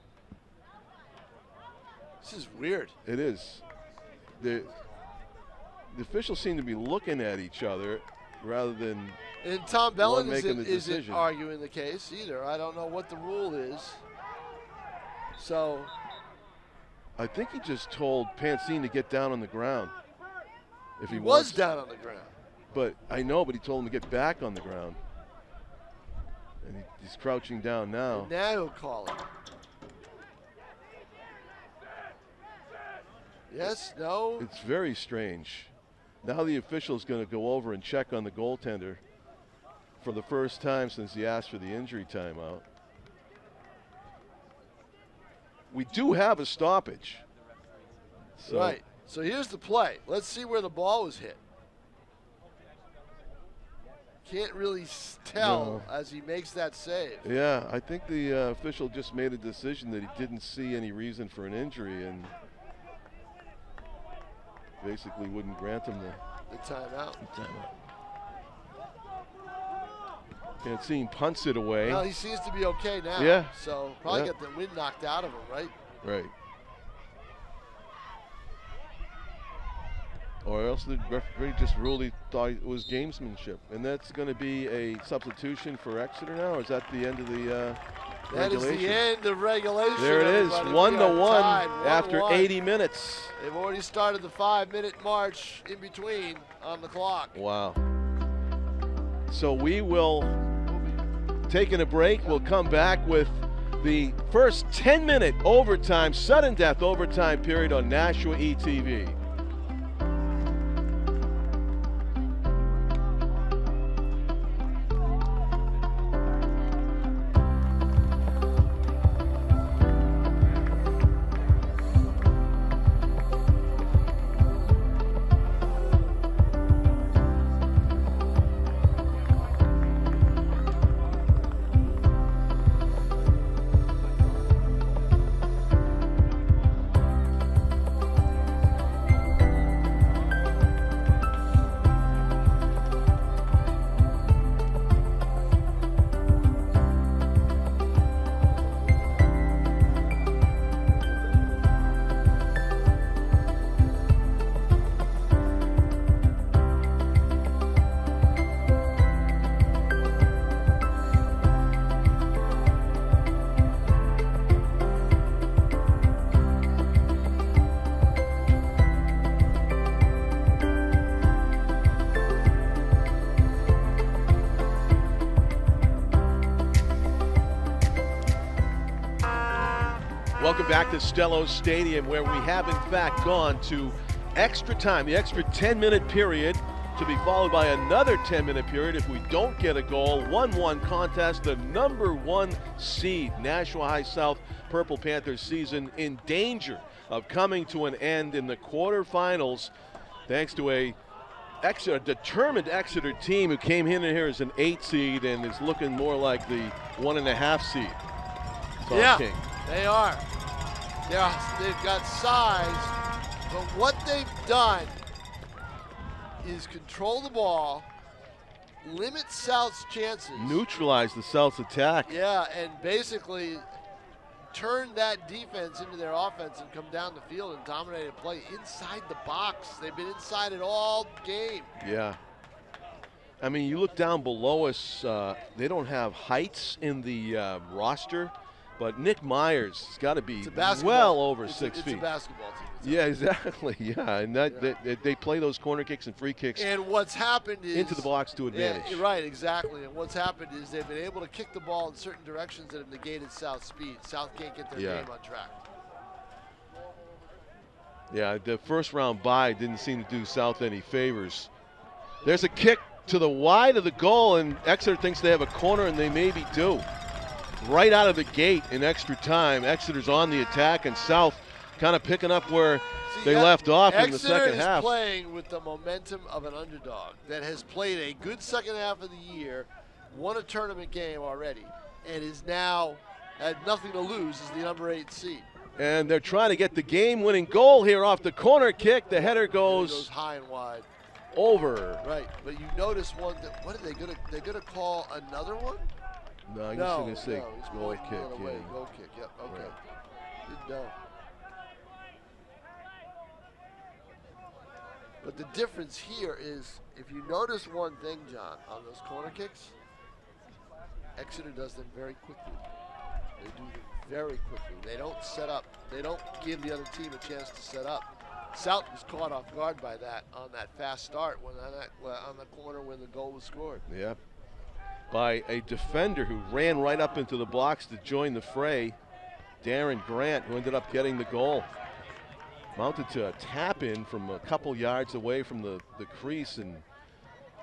this is weird. It is. The officials seem to be looking at each other rather than and Tom Bellin isn't arguing the case either. I don't know what the rule is. So I think he just told Pansine to get down on the ground. If he was down on the ground. But I know, but he told him to get back on the ground. And he's crouching down now. And now he'll call it. Yes, no. It's very strange. Now the official's going to go over and check on the goaltender for the first time since he asked for the injury timeout. We do have a stoppage. So Right. So here's the play. Let's see where the ball was hit. Can't really tell as he makes that save. Yeah, I think the official just made a decision that he didn't see any reason for an injury and basically wouldn't grant him The timeout. the timeout. Can't see him punts it away. Well, he seems to be okay now. Yeah. So probably got the wind knocked out of him, right? Right. Or else the referee just ruled he thought it was gamesmanship. And that's going to be a substitution for Exeter now, or is that the end of the That is regulation? the end of regulation. There it is, everybody. 1-1 Tied, after 1-1. 80 minutes. They've already started the 5-minute march in between on the clock. Wow. So we will taking a break. We'll come back with the first 10-minute overtime, sudden death overtime period on Nashua ETV. Welcome back to Stellos Stadium, where we have in fact gone to extra time, the extra 10-minute period, to be followed by another 10-minute period if we don't get a goal. 1-1 contest, the #1 seed, Nashua High South Purple Panthers season in danger of coming to an end in the quarterfinals, thanks to a determined Exeter team who came in here as an 8 seed and is looking more like the 1.5 seed. Tom King. They are. They've got size, but what they've done is control the ball, limit South's chances. Neutralize the South's attack. Yeah, and basically turn that defense into their offense and come down the field and dominate a play inside the box. They've been inside it all game. Yeah. I mean, you look down below us, they don't have heights in the roster. But Nick Myers has got to be well over 6 feet. It's a basketball team. Yeah, exactly. Yeah, and they play those corner kicks and free kicks. And what's happened is into the box to advantage. Yeah, right, exactly. And what's happened is they've been able to kick the ball in certain directions that have negated South's speed. South can't get their game on track. Yeah, the first round bye didn't seem to do South any favors. There's a kick to the wide of the goal, and Exeter thinks they have a corner, and they maybe do. Right out of the gate in extra time, Exeter's on the attack, and South kind of picking up where they left off in the second half. Exeter is playing with the momentum of an underdog that has played a good second half of the year, won a tournament game already, and is now had nothing to lose as the #8 seed. And they're trying to get the game-winning goal here off the corner kick. The header goes high and wide. Over. Right, but you notice one that, what are they going to, they're going to call another one? No, I'm just going to say goal kick. Yeah. Goal kick, yep, okay. Right. Didn't know. But the difference here is, if you notice one thing, John, on those corner kicks, Exeter does them very quickly. They do them very quickly. They don't set up. They don't give the other team a chance to set up. South was caught off guard by that on that fast start when on the corner when the goal was scored. Yep. by a defender who ran right up into the box to join the fray. Darren Grant, who ended up getting the goal. Mounted to a tap in from a couple yards away from the crease, and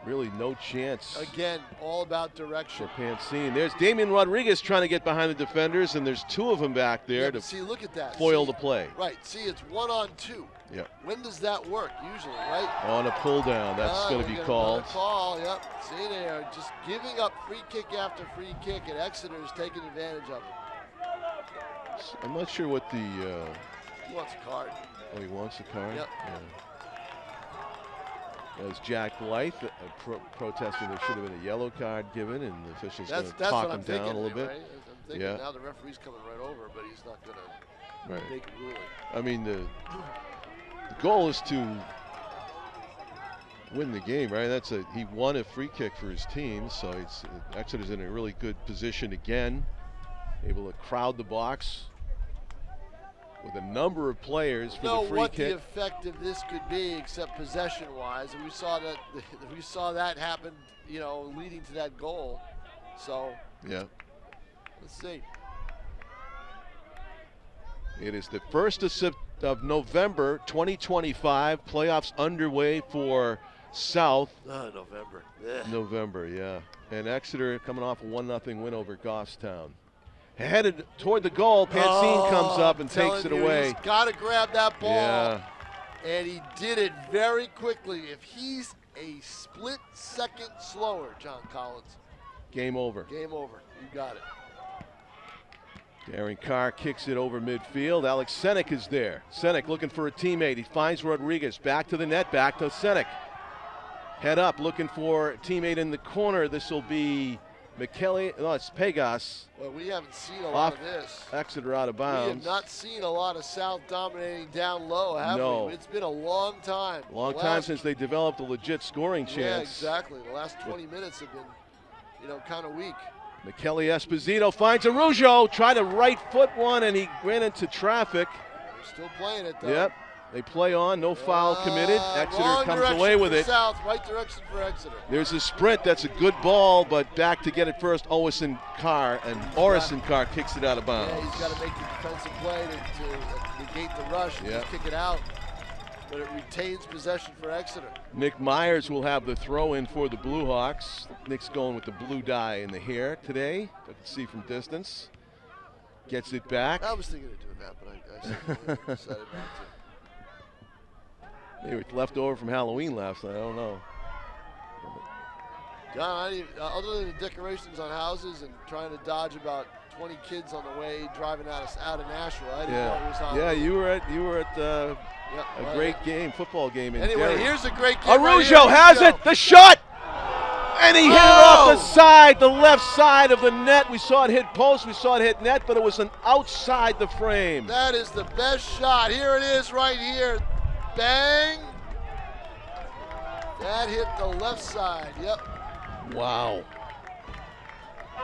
really no chance. Again, all about direction. For Pansine. There's Damian Rodriguez trying to get behind the defenders, and there's two of them back there to see, look at that. foil the play. Right, see, it's 1-on-2. Yep. When does that work? Usually, right? On a pull down, that's going to be called. Call, yep. See, they are just giving up free kick after free kick, and Exeter is taking advantage of it. I'm not sure what the... He wants a card. Oh, he wants a card? Yep. Yeah. As Jack Blythe protesting there should have been a yellow card given, and the official's going to talk him down a little bit. Right? I'm thinking now the referee's coming right over, but he's not going to make a ruling. I mean, the goal is to win the game, right? He won a free kick for his team, so Exeter's in a really good position again, able to crowd the box with a number of players for the free kick. What the effect of this could be, except possession-wise, and we saw that happen, leading to that goal. So yeah, let's see. It is the 1st of November, 2025. Playoffs underway for South. November. November, yeah. And Exeter coming off a 1-0 win over Goffstown. Headed toward the goal, Pansine comes up and takes it away. He's got to grab that ball. Yeah. And he did it very quickly. If he's a split second slower, John Collins. Game over. Game over. You got it. Darren Carr kicks it over midfield. Alex Senek is there. Senek looking for a teammate. He finds Rodriguez. Back to the net. Back to Senek. Head up, looking for a teammate in the corner. This will be McKelly. No, it's Pegas. Well, we haven't seen a lot of this. Exeter out of bounds. We have not seen a lot of South dominating down low, have we? It's been a long time. Long time since they developed a legit scoring chance. Yeah, exactly. The last 20 minutes have been, kind of weak. McKelly Esposito finds Arujo, tried to right foot one, and he ran into traffic. They're still playing it, though. Yep, they play on, no foul committed. Exeter comes away with it. South, right direction for Exeter. There's a sprint, that's a good ball, but back to get it first, Orison Carr kicks it out of bounds. Yeah, he's got to make the defensive play to negate the rush and kick it out. But it retains possession for Exeter. Nick Myers will have the throw in for the Blue Hawks. Nick's going with the blue dye in the hair today. I can see from distance. Gets it back. I was thinking of doing that, but I decided not to. Maybe it's left over from Halloween last night. I don't know. John, other than the decorations on houses and trying to dodge about 20 kids on the way driving out of Nashua, I didn't know it was Halloween. Yeah, you were at a great football game in Anyway, Derry. Here's a great game. Arujo has it, the shot! And he hit it off the side, the left side of the net. We saw it hit post, we saw it hit net, but it was an outside the frame. That is the best shot. Here it is right here. Bang! That hit the left side, yep. Wow.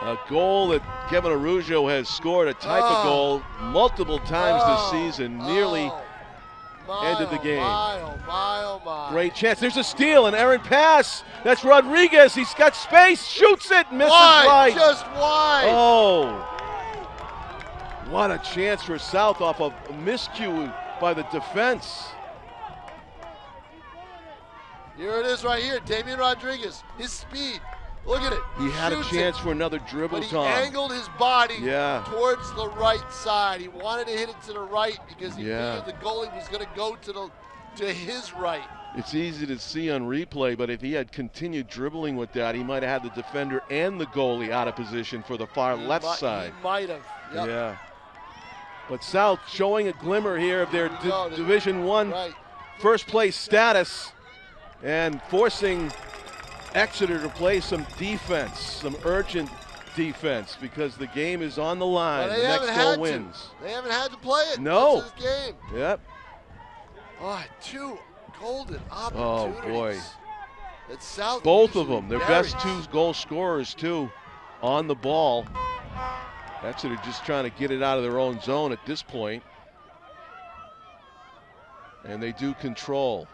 A goal that Kevin Arujo has scored, a type of goal multiple times this season, nearly ended the game. Great chance. There's a steal, an errant pass. That's Rodriguez. He's got space, shoots it, misses right. Just wide. Oh. What a chance for South off of a miscue by the defense. Here it is right here. Damian Rodriguez, his speed. Look at it. He had a chance for another dribble, Tom. He angled his body towards the right side. He wanted to hit it to the right because he figured the goalie was going to go to his right. It's easy to see on replay, but if he had continued dribbling with that, he might have had the defender and the goalie out of position for the far left side. He might have. Yep. Yeah. But South showing a glimmer here of their Division I first place status and forcing Exeter to play some defense, some urgent defense, because the game is on the line. The next goal wins. They haven't had to play it. No. This is game. Yep. Oh, two golden opportunities. Oh, boy. At South both of them. Their best two goal scorers, too, on the ball. Exeter just trying to get it out of their own zone at this point. And they do control.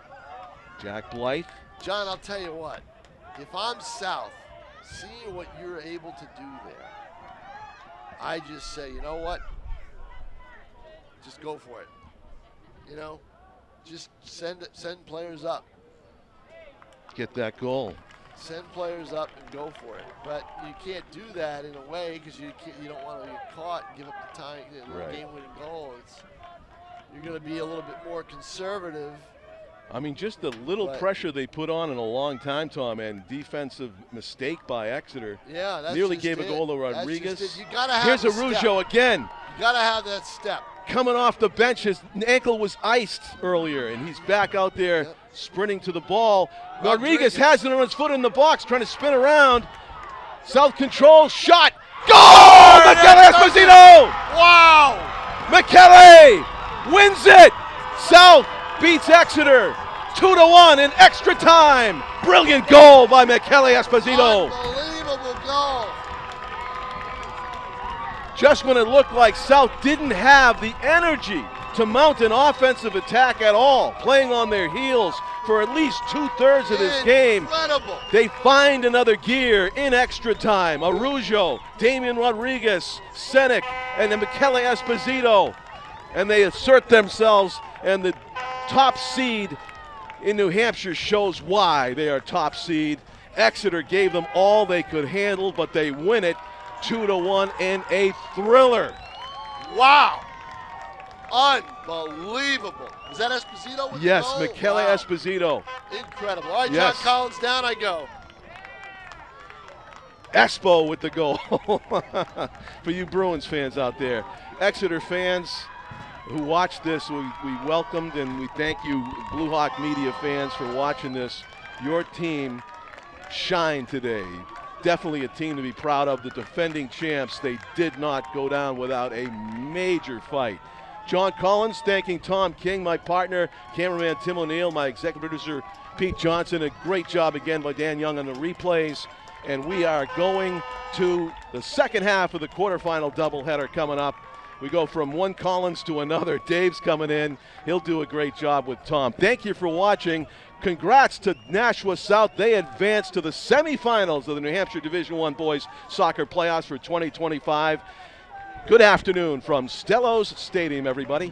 Jack Blythe. John, I'll tell you what. If I'm South, seeing what you're able to do there, I just say, you know what? Just go for it. You know, just send players up. Get that goal. Send players up and go for it. But you can't do that in a way because you don't want to get caught and give up the time, the game-winning goal. You're going to be a little bit more conservative. I mean, just the little pressure they put on in a long time, Tom, and defensive mistake by Exeter. Yeah, that's nearly gave a goal to Rodriguez. You gotta have Here's Araujo again. You got to have that step. Coming off the bench, his ankle was iced earlier, and he's back out there sprinting to the ball. Rodriguez has it on his foot in the box, trying to spin around. South control, shot. Goal! Michele Esposito! Wow! Michele wins it! South beats Exeter 2-1 in extra time. Brilliant goal by Michele Esposito. Unbelievable goal. Just when it looked like South didn't have the energy to mount an offensive attack at all, playing on their heels for at least 2/3 of this game, they find another gear in extra time. Araujo, Damian Rodriguez, Senek, and then Michele Esposito. And they assert themselves, and the top seed in New Hampshire shows why they are top seed. Exeter gave them all they could handle, but they win it 2-1 in a thriller. Wow. Unbelievable. Is that Esposito with yes, the goal? Michele Esposito. Incredible. All right, yes. John Collins, down I go. Espo with the goal. For you Bruins fans out there. Exeter fans who watch this, we welcomed and we thank you, Blue Hawk Media fans, for watching this. Your team shined today. Definitely a team to be proud of. The defending champs, they did not go down without a major fight. John Collins thanking Tom King, my partner, cameraman Tim O'Neill, my executive producer Pete Johnson. A great job again by Dan Young on the replays. And we are going to the second half of the quarterfinal doubleheader coming up. We go from one Collins to another. Dave's coming in. He'll do a great job with Tom. Thank you for watching. Congrats to Nashua South. They advanced to the semifinals of the New Hampshire Division I Boys Soccer Playoffs for 2025. Good afternoon from Stellos Stadium, everybody.